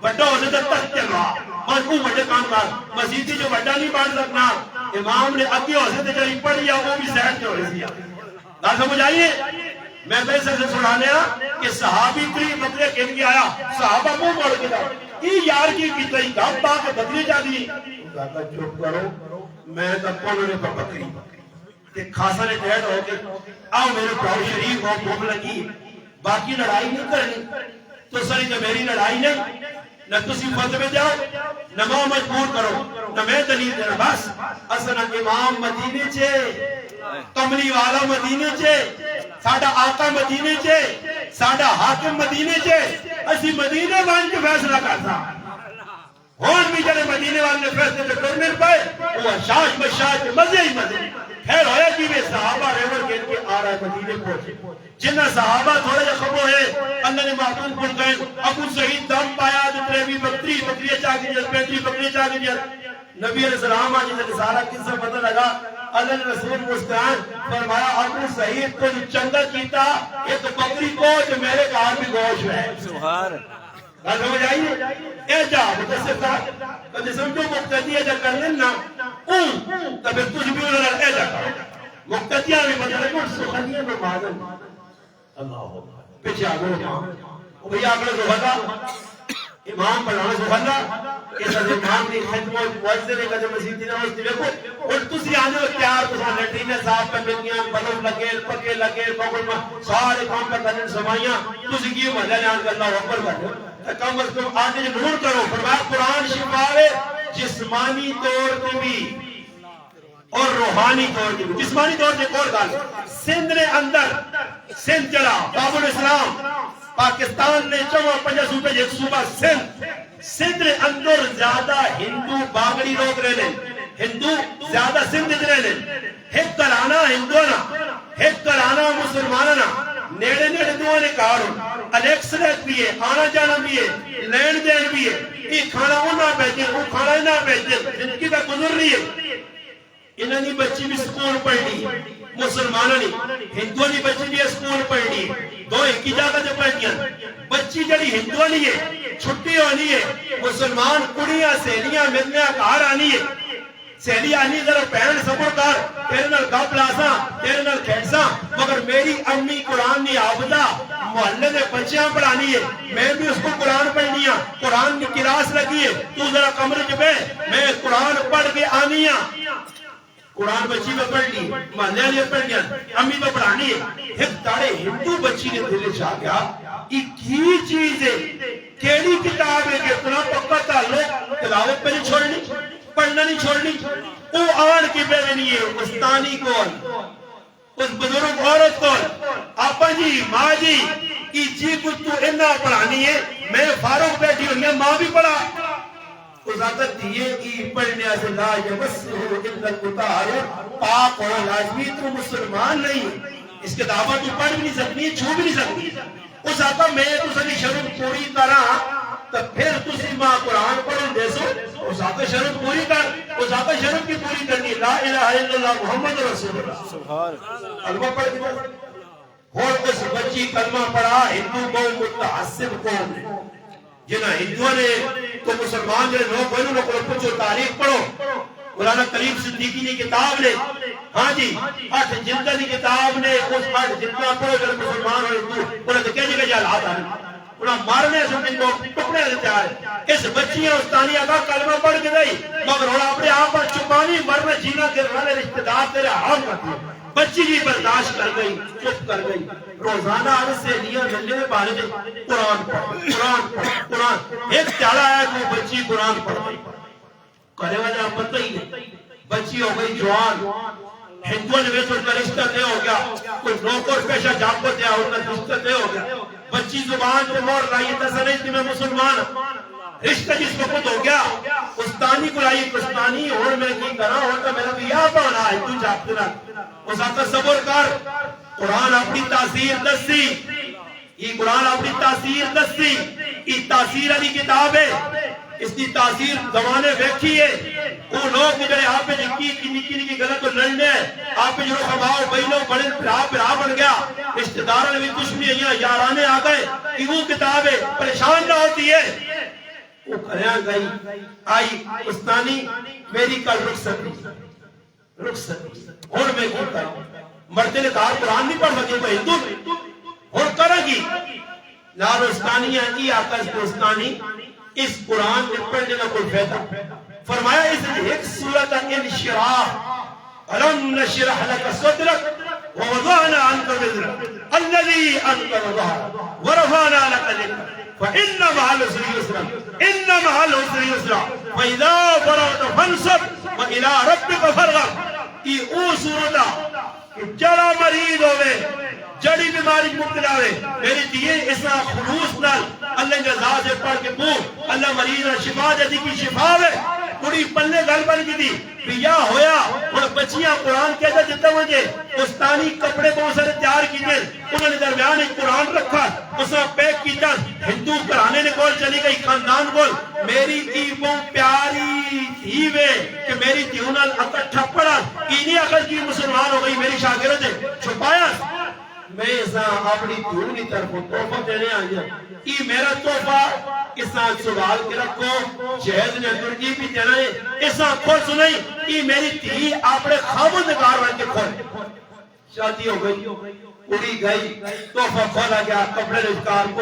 بڑھا ہو سے تو تک چلوا مجھو بڑھے کام کر مسیحی جو بڑھا نہیں بڑھ سکنا امام نے آتی ہو سے تو جلی پڑھ لیا وہ بھی سہت جو رہی دیا نہ سمجھ آئیے میں پیسے سے سنانے کہ صحابی تری بدلے کہنے کے آیا صحابہ منہ موڑ کے تھا یہ یار کی کتنی دم پا کے بدلی جا دی کہا چپ کرو میں تب کونوں نے بکری کہ خاصا نے ڈیڈ ہو کے آؤ میرے پراؤ شریف ہو بھوک لگی باقی لڑائی نہیں کرنی تو سری تو میری لڑائی نہیں نہ تسی فتوے جاؤ نہ ماں مجبور کرو نہ میں دلیل دینا بس اصلا امام مدینے چھے کملی والا مدینے چھے ساڑھا آقا مدینے چھے ساڑھا حاکم مدینے چھے اسی مدینے وان کے فیصلہ کرتا ہون بھی جڑے مدینے وان نے فیصلے کرنے پائے وہ شاش بشاش مزے ہی مزے خیر ہویا کہ وہ صحابہ ریور کے آ رہا ہے مدینے پہنچے جنہ صحابہ تھوڑے جا خبر ہے اللہ نے معقول پڑھ گئے ابو سعید دم پایا تریوی بکری چاکی جل پینتری بکری چاکی جل نبی علیہ السلام آجی سے سارا قصہ پتہ لگا اللہ نے رسول مسکان فرمایا ابو سعید کو جو چنگا کیتا یہ تو بکری کو جو میرے کار بھی گوش ہے سبحان بات سمجھ آئیے اے جا متصف تھا تو جسم جو مقتدی ہے جا کر لینا تو پھر تجھ بھی انہوں نے اے جا کر مقتدیاں بھی مطلب ہے سخنیہ میں معلوم اللہ پیچھے آگے وہ بھئی آگے زبادہ امام پڑھانا زبادہ کہ ساتھ امام کی خدمت موجزے کا جو مسیح دینا اس دیوے کو اور تسی آنے وقت تیار تسا لیٹرینے صاحب پر ملگیاں بلوم لگے پکے لگے بگل میں سارے کام پر کرنے سمائیاں تسی کیوں محلہ نے آن کر اللہ اکبر کرنے کم از کم آنے جو نور کرو فرمایا قرآن شفاوے جسمانی طور پہ بھی اور روحانی طور پہ جسمانی طور پہ اور گال سندھ نے اندر سندھ چلا باب الاسلام پاکستان نے چوہ پنجہ صوبہ ایک صوبہ سندھ نے اندر زیادہ ہندو باغڑی لوگ رہے لیں ہندو زیادہ سندھ رہے لیں ہت کرانا ہندوانا ہت کرانا مسلمانانا نیڑے نیڑے دوانے کاروں الیکسلیٹ بھی ہے آنا جانا بھی ہے لین دین بھی ہے یہ کھانا وہ نہ بیٹھے وہ کھانا ہی نہ بیٹھے جن کی تک گزر رہی ہے انہوں نے بچی بھی سکول پڑھنی مسلمانوں نے ہندووں نے بچی بھی سکول پڑھنی دو ایک ہی جگہ جو پڑھنی بچی جڑی ہندووں نے چھٹی ہونی ہے مسلمان کڑیاں سہلیاں ملنے کار آنی ہے سہلی آنی ذرا پہن سبر کر تیرے نال گپ لاساں تیرے نال کھیڑساں مگر میری امی قرآن نہیں آبدہ محلے میں بچیاں پڑھانی ہے میں بھی اس کو قرآن پڑھنی ہے قرآن کی کلاس لگی ہے تو ذرا کمرے کے بے میں قرآن پڑھ کے آنی ہے قرآن بچی میں پڑھ لی محلے لئے پڑھ لیا امی میں پڑھانی ہے ایک تارے ہندو بچی نے دلے چاہ گیا ایک ہی چیز ہے کیڑی کتاب ہے کہ اتنا پکا تعلق تلاوت پہ نہیں چھوڑنی پڑھنا نہیں چھوڑنی. وہ آن کی بے نہیں ہے استانی کول اس بزرگ عورت کول آپا جی ماں جی کی جی کچھ تو انہا پڑھانی ہے میں فاروق بیٹھی ہوئی ہے ماں بھی پڑھا. اس عادت دیئے کی پڑھنے سے لا یمسہ الا المطہر پاک اور لازمی تو مسلمان نہیں. اس کے دعوت تو پڑھ بھی نہیں سکتی چھو بھی نہیں سکتی. اس آقا میں تو سنی شرط پوری طرح تو پھر تسی ماں قرآن پڑھن دے سو اس آقا شرط پوری کر. اس آقا شرط کی پوری کرنی لا الہ الا اللہ محمد رسول اللہ کلمہ پڑھ کے اور اس بچی کلمہ پڑھا. ہندو قوم متعصب قوم ہے جنہاں ہندووں نے تو مسلمان جو لوگ ہوئے انہوں کو پوچھو تاریخ پڑھو. مولانا کریم صدیقی نے کتاب لے ہاں جی 8 جلدہ کی کتاب نے اس 8 جلدہ پڑھو جو مسلمان اور ہندو انہوں نے کہنے کے حالات آ رہے انہوں مارنے سے ان کو ٹکڑے دیتے آئے. اس بچیاں استانی آقا کلمہ پڑھ کے نہیں مگر انہوں اپنے آپ پر چھپانی مرنا جینا کے رہنے رشتہ دار تیرے حرام کرتی ہے. بچی بھی برداشت کر گئی چپ کر گئی. روزانہ عرض سے لیا ملنے بارے دے قرآن پڑھ قرآن پڑھ قرآن. ایک چاڑا ہے کہ بچی قرآن پڑھ گئی کرے وجہ پتہ ہی نہیں. بچی ہو گئی جوان ہندووں نے ویسے ان کا رشتہ دے ہو گیا کوئی نوکر پیشہ جاب کو دیا ان کا رشتہ دے ہو گیا. بچی زبان پہ مور لائی تسلی کہ میں مسلمان رشتہ جس وقت ہو گیا استانی کو لائی استانی اور میں کی کرا ہوتا میرا بھی یہاں پہ ہونا ہے تو جاپتے رہا. اس آتا صبر کر قرآن اپنی تاثیر دستی یہ قرآن اپنی تاثیر دستی یہ تاثیر علی کتاب ہے. اس کی تاثیر زمانے ویکھی ہے. وہ لوگ جڑے آپ پہ نکی کی غلط کو لڑنے آپ پہ جو خباؤ بھائیوں بڑے پھرا بن گیا رشتہ داروں نے بھی دشمنی ہیں یارانے آ گئے کہ وہ کتاب ہے پریشان نہ ہوتی ہے. وہ کھریاں گئی آئی استانی میری کل رخ سکتی اور میں کہتا ہوں مرتے نے کہا قرآن نہیں پڑھ سکے تو ہندو اور کرا گی لارو استانی ہے آقا استانی اس قرآن کے پڑھنے کا کوئی فائدہ. فرمایا اس ایک سورت انشراح الم نشرح لك صدرك ووضعنا عنك وزرك الذي انقض ظهرك ورفعنا لك ذكرك فان مع العسر يسرا ان مع العسر يسرا فاذا فرغت فانصب والى ربك فارغب. یہ او سورت جڑا مریض ہوئے جڑی بیماری مبتلا ہوئے میری دیئے اس طرح خلوص نال اللہ کے ذات سے پڑھ کے پوچھ اللہ مریض نے شفا دیتی کی شفا ہے. پوری پلے گھر بن کی تھی پیا ہویا اور بچیاں قرآن کہتا دیتا مجھے استانی کپڑے بہت سارے تیار کیتے انہوں نے درمیان ایک قرآن رکھا اس نے پیک کیتا ہندو کرانے نے کول چلی گئی خاندان کول میری تھی بہت پیاری تھی وے کہ میری تیونال اکٹھا پڑا اینی اکل کی مسلمان ہو گئی میری شاگرد ہے چھپایا میں اپنی دھون کی طرف تحفہ دینے آیا. یہ میرا تحفہ اس طرح سوال کے رکھو جہد نے درجی بھی دینا ہے اس طرح کھول سنائی یہ میری تھی اپنے خواب نگار بن کے کھول. شادی ہو گئی اڑی گئی تحفہ کھولا گیا کپڑے رجکار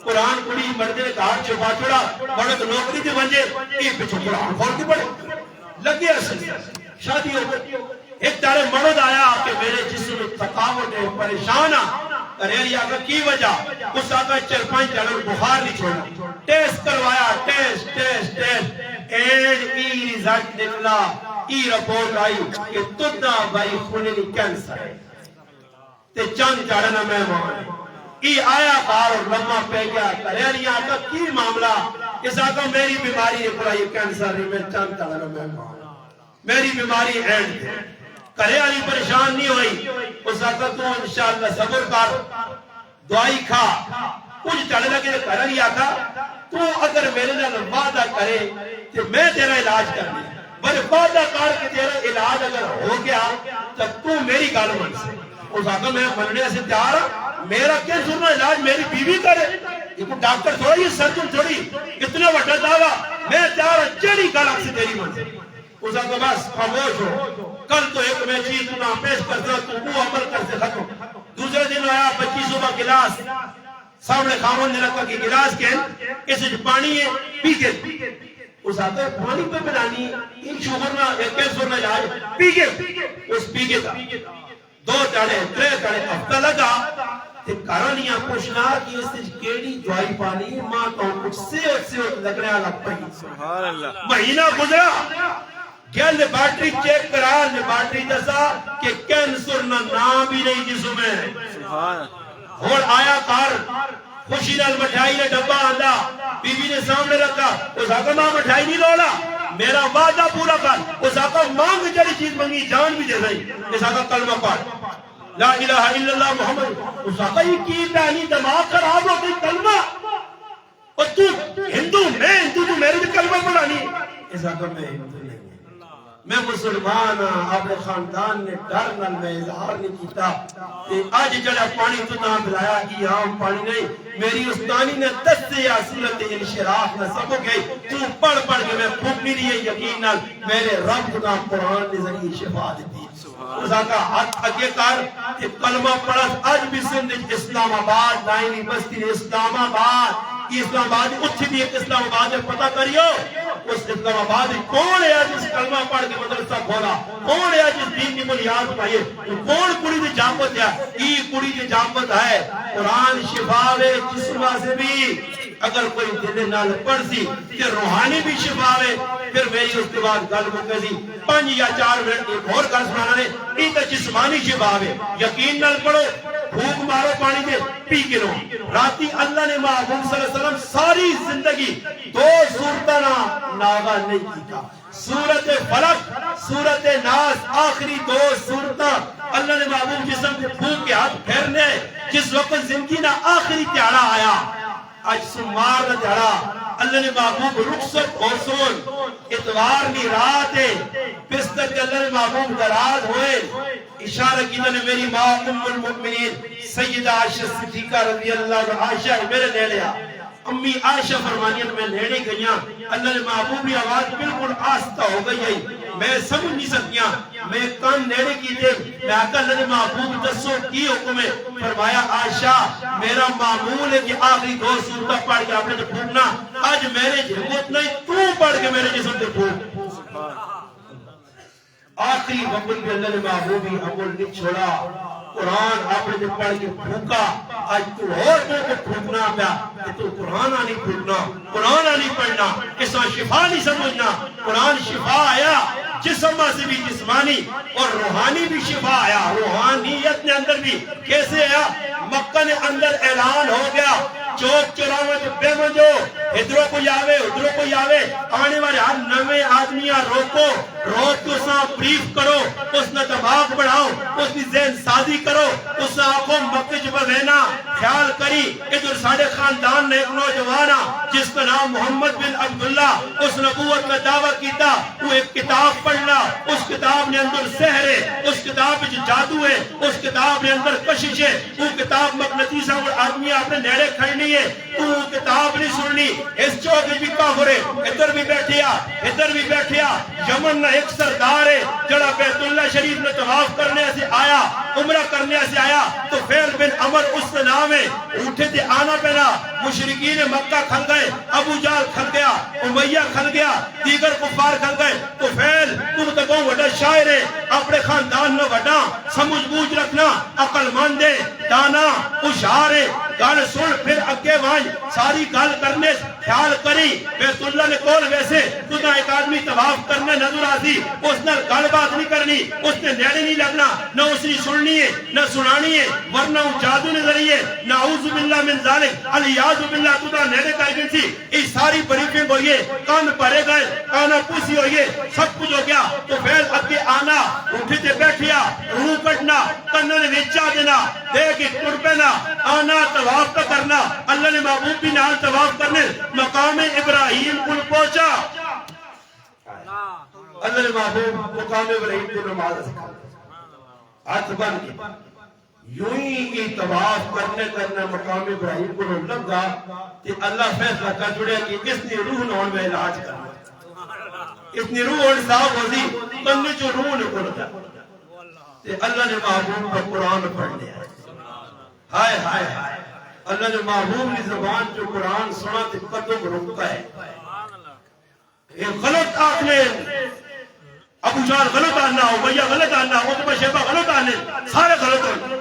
قرآن کڑی مردے نے کہا چھپا چھوڑا بڑے تو نوکری تھی بنجے یہ پچھو قرآن کھول کے پڑے لگے اصلی. شادی ہو گئی ایک تارے مرد آیا کہ میرے جسم تھکاوٹ ہے پریشان ریلی آقا کی وجہ اس آقا 4-5 جلر بخار نہیں چھوڑا ٹیسٹ کروایا ٹیسٹ اینڈ ای ریزلٹ نکلا ای رپورٹ آئی کہ تدہ بھائی خونے لی کینسر ہے تے چند چاڑنا مہمان ای آیا بار اور لمحہ پہ گیا ریلی آقا کی معاملہ اس آقا میری بیماری نے پڑا یہ کینسر ہے میں چند چاڑنا مہمان میری بیماری اینڈ ہے کرے علی پریشان نہیں ہوئی اس آقا تو انشاءاللہ صبر کر دعائی کھا کچھ چڑھ لگے کر علی آقا تو اگر میرے لئے وعدہ کرے کہ میں تیرا علاج کر دیں بلے وعدہ کر کہ تیرا علاج اگر ہو گیا تو میری گال من سے اس آقا میں مننے سے تیار میرا کیا سننا علاج میری بیوی کرے یہ ڈاکٹر تھوڑا یہ سرجن تھوڑی اتنا وٹا دعویٰ میں تیار چڑی گال سے تیری من سے اس آقا بس خاموش ہو کل تو ایک میں چیز تُنا پیش کر دیا تو وہ عمل کر سے ختم. دوسرے دن آیا 25 صبح گلاس سامنے خامن نے رکھا کہ گلاس کے اس پانی ہے پی کے اس آتا ہے پانی پہ بنانی ان شوگر نہ ایک کیسور نہ جائے پی کے اس پی کے تھا 2 چاڑے 3 چاڑے ہفتہ لگا تے کہانیاں پوچھنا کہ اس وچ کیڑی دوائی پانی ماں تو کچھ سے لگنے لگ پئی سبحان اللہ مہینہ گزرا کیا لیبارٹری چیک کرا لیبارٹری دسا کہ کینسر نہ نام بھی نہیں جسم میں سبحان اور آیا کار خوشی نال مٹھائی نے ڈبا آندا بی بی نے سامنے رکھا اس آقا ماں مٹھائی نہیں لولا میرا وعدہ پورا کر اس آقا مانگ جڑی چیز منگی جان بھی دے رہی اس آقا کلمہ پڑھ لا الہ الا اللہ محمد اس آقا یہ کی دانی دماغ خراب ہو گئی کلمہ اور تو ہندو میں ہندو تو میرے بھی کلمہ پڑھانی اس آقا میں ہندو نہیں میں مسلمان اپنے خاندان نے ڈر نال میں اظہار نہیں کیتا کہ آج جڑا پانی تو نہ بلایا کہ عام پانی نہیں میری استانی نے 10 سے یا سورت انشراح نہ سبق ہے تو پڑھ پڑھ کے میں پھوکنی رہی ہے یقین نال میرے رب خدا قرآن نے ذریعے شفا دیتی خدا کا ہاتھ اگے کر کہ کلمہ پڑھا آج بھی سندھ اسلام آباد نائنی بستی اسلام آباد اسلام آباد اچھی بھی ایک اسلام آباد میں پتہ کریو اس اسلام آباد کون ہے جس کلمہ پڑھ کے مدرسہ کھولا کون ہے جس دین کی بنیاد بنائی کون کڑی دی جامت ہے ای کڑی دی جامت ہے قرآن شفا ہے جسم سے بھی اگر کوئی دل نال پڑھ سی کہ روحانی بھی شفا ہے پھر میری اس کے بعد گل مکے سی 5 یا 4 منٹ ایک اور گل سنانا نے ای تے جسمانی شفا ہے یقین نال پڑھو بھوک مارو پانی دے پی کے لو راتی اللہ نے محبوب صلی اللہ علیہ وسلم ساری زندگی 2 صورتاں ناغا نہیں کیتا سورت فلق سورت ناس آخری 2 صورتاں اللہ نے محبوب جسم کے بھوک کے ہاتھ پھیرنے جس وقت زندگی نہ آخری تیارہ آیا آج سمار نہ تیارہ اللہ نے محبوب رخصت حسون اتوار کی رات ہے پستر کے اللہ نے محبوب دراز ہوئے اشارہ کی نے میری ماں ام المؤمنین سیدہ عائشہ صدیقہ رضی اللہ عنہا عائشہ میرے لے لیا امی عائشہ فرمانی میں لینے گئیاں اللہ نے محبوب کی آواز بالکل آستہ ہو گئی ہے میں سمجھ نہیں سکیاں میں کان نیڑے کی تھے میں آقا اللہ نے محبوب دسو کی حکم ہے فرمایا عائشہ میرا معمول ہے کہ آخری 2 صورتیں پڑھ کے آپ نے پھوکنا آج میرے ہمت نہیں تو پڑھ کے میرے جسم سے پھوک آخری وقت میں اللہ نے محبوبی عمل نہیں چھوڑا قرآن آپ نے پڑھ کے پھوکا آج تو اور کو پھوکنا پیا کہ تو قرآن نہیں پھوکنا قرآن نہیں پڑھنا کسا شفا نہیں سمجھنا قرآن شفا آیا جسم سے بھی جسمانی اور روحانی بھی شفا آیا روحانیت نے اندر بھی کیسے آیا مکہ نے اندر اعلان ہو گیا چوک چوراہے بے منجو ادھروں کو یاوے ادھروں کو یاوے آنے والے ہر نوے آدمیاں روکو روک کو ساں بریف کرو اس نے دماغ بڑھاؤ اس کی ذہن سازی کرو اس نے آنکھوں مکہ جب رہنا خیال کری ادھر ساڑھے خاندان نے ایک نوجوانا جس کا نام محمد بن عبداللہ اس نبوت میں دعویٰ کیتا وہ ایک کتاب پڑھنا اس کتاب نے اندر سحر ہے اس کتاب میں جادو ہے اس کتاب نے اندر کشش ہے وہ کتاب مقناطیس اور آدمی آپ نے نیڑے کھڑنی ہے تو کتاب نہیں سننی اس چوک بھی کافر ہے ادھر بھی بیٹھیا یمن نہ ایک سردار ہے جڑا بیت اللہ شریف میں طواف کرنے سے آیا عمرہ کرنے سے آیا تو فیل بن عمر اس کا نام ہے اٹھے تھے آنا پہنا مشرکین مکہ کھل گئے ابو جال کھل گیا امیہ کھل گیا دیگر کفار کھل گئے تو فیل تم تو بہت وڈا شاعر ہے اپنے خاندان میں وڈا سمجھ بوجھ رکھنا عقل مند ہے دانا ہوشیار ہے گل سن پھر اگے وانج ساری گل کرنے خیال کری بیت اللہ نے کول ویسے تُدھا ایک آدمی طواف کرنے نظر آتی اس نے گل بات نہیں کرنی اس نے نیڑے نہیں لگنا نہ اس نے سننی ہے نہ سنانی ہے ورنہ جادو نے ذریعے نعوذ باللہ من ذالک الیاذ باللہ تُدھا نیڑے کا گئی تھی اس ساری بریفنگ ہوئیے کان پرے گئے کانا پوسی ہوئیے سب کچھ ہو گیا تو پھر اگے آنا اٹھتے بیٹھیا روح کٹنا کنن وچا دینا دیکھ ٹر پینا آنا طواف کا کرنا اللہ نے محبوب بھی نال طواف کرنے مقام ابراہیم کل پہنچا اللہ نے محبوب مقام ابراہیم کو نماز سکھا ہاتھ بن کے یوں ہی طواف کرنے مقام ابراہیم کو لگا کہ اللہ فیصلہ کر جڑے کہ اس نے روح نون میں علاج کرنا اس نے روح اور صاحب ہوزی تننے جو روح نے کرتا کہ اللہ نے محبوب کا قرآن پڑھ لیا ہائے ہائے ہائے اللہ نے محبوب کی زبان جو قرآن سنا تو قدم رکتا ہے ایک غلط آخنے ابو جال غلط آنا امیہ غلط آنا عتبہ شیبہ غلط آنے سارے غلط ہونے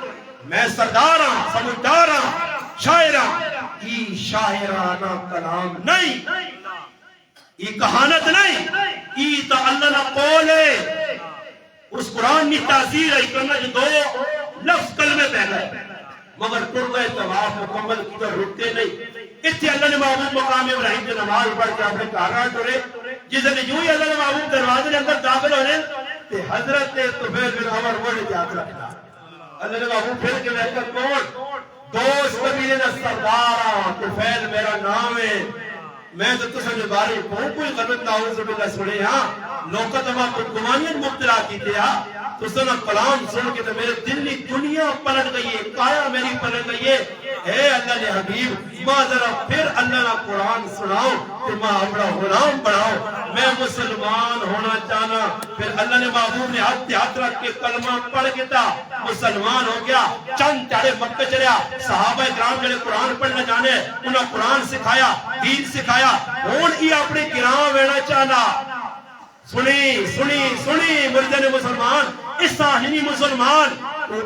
میں سردار ہاں، سمجھدار ہاں، شاعر ہاں، ای شاعرانہ کلام نہیں، ای کہانت نہیں، ای تا اللہ نہ قول ہے. اس قرآن کی تاثیر ہے کرنا جو دو لفظ کلمے پہ گئے مگر قربہ طواف مکمل کی تو رکتے نہیں. اتنے اللہ نے محبوب مقام ابراہیم جو نماز پڑھ کے اپنے کاران ٹورے جس نے جو ہی اللہ نے محبوب دروازے کے اندر داخل ہونے تے حضرت طفیل بن عمر وہ نے یاد رکھنا. اللہ نے محبوب پھر کے لہکا کون دوست قبیلے نے سردار طفیل میرا نام ہے. میں تو تسے بارے کوئی غلط ناؤز باللہ سنے ہاں لوکا تمام گمانیت مبتلا کی تھیا تو سنا کلام سن کے تو میرے دل کی دنیا پلٹ گئی ہے، کایا میری پلٹ گئی ہے. اے اللہ نے حبیب ماں ذرا پھر اللہ نے قرآن سناؤ تو ماں اپنا غلام بڑھاؤ. میں مسلمان ہونا چاہنا. پھر اللہ نے محبوب نے ہاتھ رکھ کے کلمہ پڑھ کے تھا مسلمان ہو گیا. چند چاڑے مکہ چلیا. صحابہ کرام جڑے قرآن پڑھنا جانے انہوں قرآن سکھایا، دین سکھایا. ہون ای اپنے گراں وینا چاہنا. سنی سنی سنی مردے نے مسلمان اس ساہنی مسلمان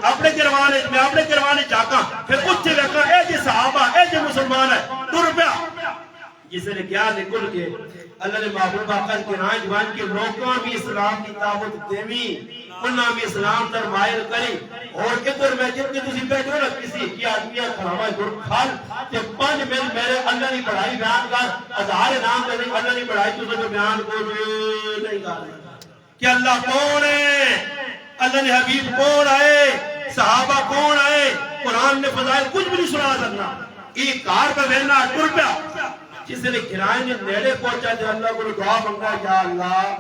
اپنے گروانے میں اپنے گروانے چاہتا پھر کچھ لکھا اے جی صحابہ اے جی مسلمان ہے ٹر پیا جس نے کیا نکل کے اللہ نے محبوبہ کر کے رائج بان کے لوگوں بھی اسلام کی دعوت دیمی انہاں بھی اسلام تر مائل کری. اور ادھر میں جتنی تسی بیٹھو نا کسی کی آدمیاں کھڑاوا گر کھال کہ پانچ میرے اللہ نے پڑھائی بیان کر ہزار نام دے اللہ نے پڑھائی تو بیان کو نہیں کر کہ اللہ کون ہے، اللہ نے حبیب کون آئے، صحابہ کون آئے، قرآن نے فضائل کچھ بھی نہیں سنا سکنا. ایک کار پہ بہنا ٹر پیا جس نے کرائے نے نیڑے پہنچا جا اللہ کو دعا منگا یا اللہ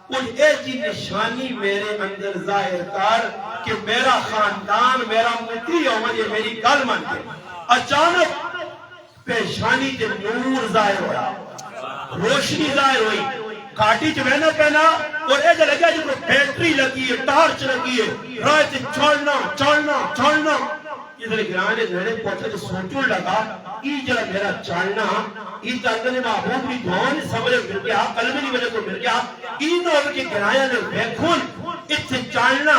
کچھ ایسی نشانی میرے اندر ظاہر کر کہ میرا خاندان میرا متی عمر یہ میری گل من کے. اچانک پیشانی کے نور ظاہر ہوا، روشنی ظاہر ہوئی. کاٹی چ بہنا پہنا اور ایسا لگا جو بیٹری لگی ہے، ٹارچ لگی ہے، رات چھوڑنا چھوڑنا چھوڑنا. ادھر گرانے نیڑے پہنچا جو سوچوں لگا ای جڑا میرا چڑھنا ای اللہ نے محبوب کی دعا نے سمجھے مل گیا، کلمے کی وجہ کو مل گیا. ای نہ ہو کہ گرایا نے ویکھون اتنے چڑھنا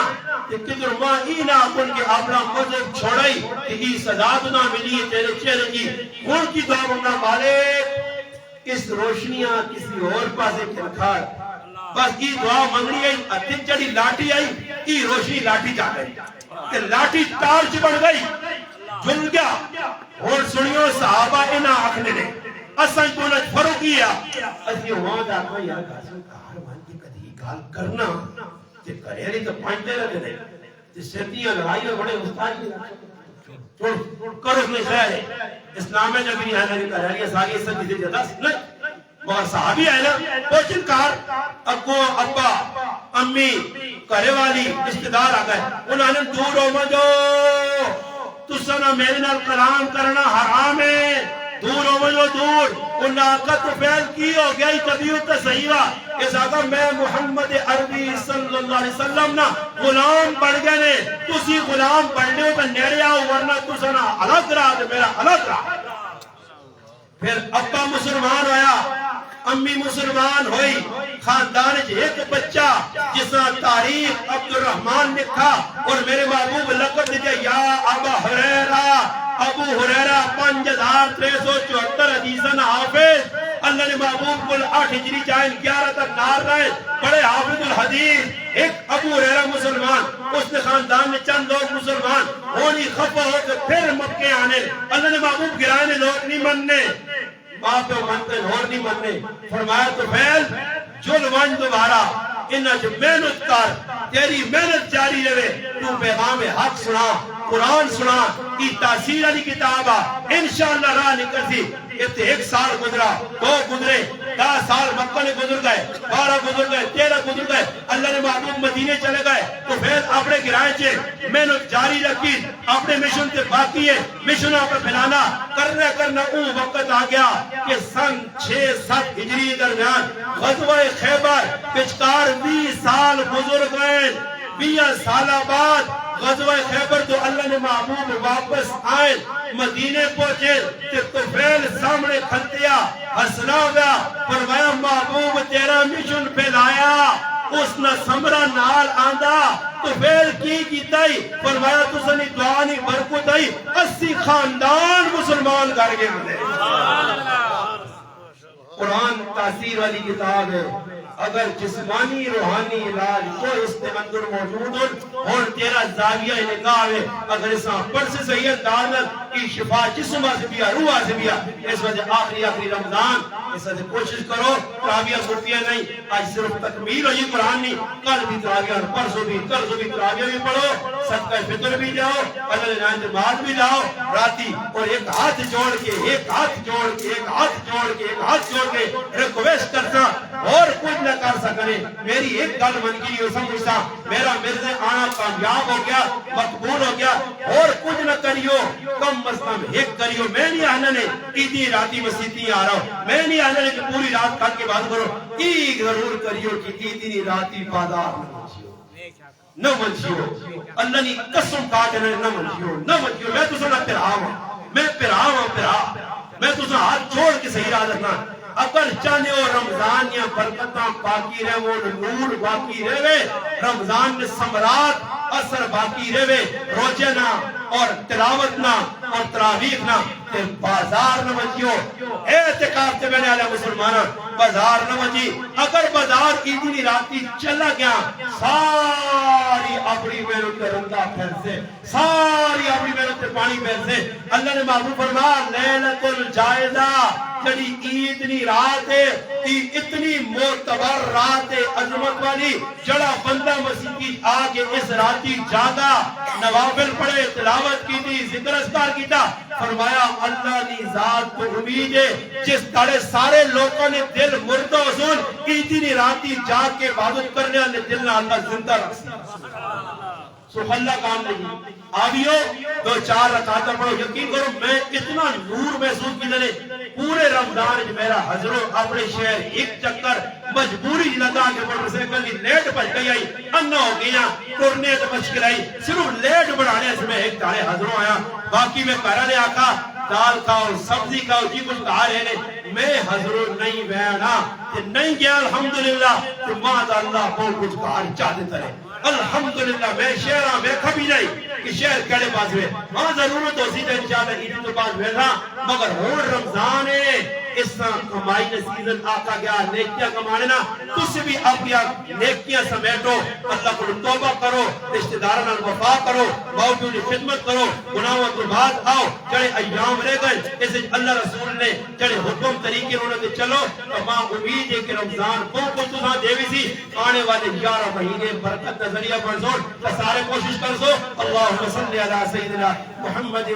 کہ کدھر ماں ای نہ کن کے اپنا مذہب چھوڑائی کہ ای سزا تو نہ ملی ہے تیرے چہرے کی. کون کی دعا منگا مالک اس روشنیاں کسی اور پاسے کھڑکھار بس ای دعا منگنی آئی اتن چڑی لاٹھی آئی ای روشنی لاٹھی جا گئی کہ لاٹھی ٹارچ بڑھ گئی جل گیا. اور سنیو صحابہ انہا آکھنے نے اساں تو نہ فرو کیا اسی وہاں جاتا یار کاسم کار مان کے کدھی گال کرنا تے کرے نہیں تو پانچتے رہتے نہیں تے سیتیاں لڑائی میں بڑے استاد کی چھوڑ کرو نہیں خیر ہے اسلام میں جب نہیں آنا نہیں کر رہی ہے ساری اس سے کسی جگہ نہیں مگر صحابی آئے نا پوچھن کار ابو ابا امی کرے والی رشتہ دار آ گئے انہوں نے دور ہو مجھو تو سنا میرے نال کلام کرنا حرام ہے دور ہو مجھو دور انہاں کا تو فیل کی ہو گیا ہی طبیعت صحیح وا اس آگا میں محمد عربی صلی اللہ علیہ وسلم نا غلام بڑھ گئے نے تسی غلام بڑھنے ہو تو نیڑے آؤ ورنہ تو سنا الگ رہا تو میرا الگ رہا. پھر ابا مسلمان ہویا امی مسلمان ہوئی خاندان ایک بچہ جس نے تاریخ عبد الرحمن لکھا اور میرے محبوب لقب دیا یا ابا ہریرہ ابو ہریرہ 5374 حدیثاً حافظ. اللہ نے محبوب کل 8 ہجری چاہن 11 تک نار رہے بڑے حافظ الحدیث. ایک ابو ہریرہ مسلمان اس نے خاندان میں چند لوگ مسلمان ہونی خفا ہو کے پھر مکے آنے اللہ نے محبوب گرانے لوگ نہیں مننے باپ منتے اور نہیں مننے فرمایا تو فیل جلوان دوبارہ انہا جو محنت کر تیری محنت جاری رہے تو پیغام حق سنا قرآن سنا کی تاثیر علی کتابہ انشاءاللہ راہ نکل سی. اتنے 1 سال گزرا 2 گزرے 10 سال مکہ نے گزر گئے 12 گزر گئے 13 گزر گئے اللہ نے محبوب مدینے چلے گئے تو پھر اپنے گرائے چھے محنت جاری رکھی اپنے مشن سے باقی ہے مشن آپ پھیلانا کرنا وقت آ گیا کہ سن 6-7 ہجری درمیان غزوہ خیبر پچکار 20 سال گزر گئے 20 سالہ بعد غزوہ خیبر تو اللہ نے محبوب واپس آئے مدینے پہنچے کہ طفیل سامنے کھلتیا ہسنا گیا فرمایا محبوب تیرا مشن پھیلایا اس نے سمرہ نال آندہ تو تو فیل کی تائی فرمایا تو سنی دعا نہیں برکت آئی 80 خاندان مسلمان کر گئے ملے قرآن تاثیر والی کتاب ہے اگر جسمانی روحانی علاج کو اس کے اندر موجود اور تیرا زاویہ نگاہ ہے اگر اس پر سے صحیح انداز کی شفا جسم سے بھی روح سے بھی اس وجہ آخری رمضان اس وجہ کوشش کرو تراویہ چھٹیاں نہیں آج صرف تکمیل ہوئی قرآن نہیں کل بھی تراویہ پرسوں بھی تراویہ بھی پڑھو صدقہ فطر بھی جاؤ اللہ نماز بھی جاؤ راتی اور ایک ہاتھ جوڑ کے ریکویسٹ کرتا اور کچھ نہ کر سکنے میری ایک گل من کی ہو سمجھتا میرا مرزے آنا کامیاب ہو گیا مقبول ہو گیا اور کچھ نہ کریو کم از کم ایک کریو میں نہیں آنا نے اتنی راتی مسیطی آ رہا ہوں میں نہیں آنا نے کہ پوری رات کھا کے بات کرو ایک ضرور کریو کہ اتنی راتی بازار نہ منشیو اللہ نے قسم کہا کہ نہ منشیو میں تو سنا پھر میں تو سنا ہاتھ چھوڑ کے صحیح راہ رکھنا اگر چاہنے ہو رمضان یا برکتاں باقی رہے وہ نور باقی رہے رمضان میں ثمرات اثر باقی رہے روزے نہ اور تلاوت نہ اور تراویح نہ کہ بازار نہ مچیو اعتکاف سے میں نے مسلمانہ بازار نہ مچی اگر بازار اتنی راتی چلا گیا ساری اپنی محنت کے رندہ پھر سے ساری اپنی محنت کے پانی پھر سے اللہ نے محبوب فرما لیلۃ الجائزہ جڑی اتنی رات ہے اتنی معتبر رات ہے عظمت والی جڑا بندہ مسیح کی آگے اس راتی جاگا نوافل پڑھے تلاوت کی تھی ذکر اذکار کیتا فرمایا اللہ نے ذات کو امید ہے جس تڑے سارے لوگوں نے دل مردہ حسون اتنی راتی جاگ کے عبادت کرنے والے دل نہ اللہ زندہ رکھ سبحان اللہ کام نہیں آبیو 2-4 رکعتیں پڑھو یقین کرو میں اتنا نور محسوس کی دنے پورے رمضان میرا حضروں اپنے شہر ایک چکر مجبوری لگا کے موٹر سائیکل کی لیٹ بچ گئی آئی انا ہو گیا ٹورنے تو مشکل آئی صرف لیٹ بڑھانے سے میں ایک دارے حضروں آیا باقی میں کہہ رہے آقا دال کھاؤ سبزی کھاؤ جی کچھ کہا رہے میں حضروں نہیں بیانا کہ نہیں گیا الحمدللہ کہ ماذا اللہ کو کچھ کہا چاہتے ترے الحمدللہ میں شہرہ میں کبھی نہیں کہ شہر کڑے پاس ہوئے ہاں ضرورت ہو سیدھا انشاءاللہ عیدی تو پاس ہوئے تھا مگر ہون رمضان ہے اس طرح کمائی نے سیزن آقا گیا نیکیاں کمانے نا تُس سے بھی اپنی نیکیاں سمیٹو اللہ کو توبہ کرو رشتہ داران الوفا کرو باوجود خدمت کرو گناہوں تو بعد آؤ جڑے ایام رہ گئے اسے اللہ رسول نے جڑے حکم طریقے انہوں نے چلو تمام امید ہے کہ رمضان کو تُساں دیوی سی آنے والے 11 مہینے برکت نظریہ پر زور سارے کوشش کر سو اللہم صلی علی سیدنا محمد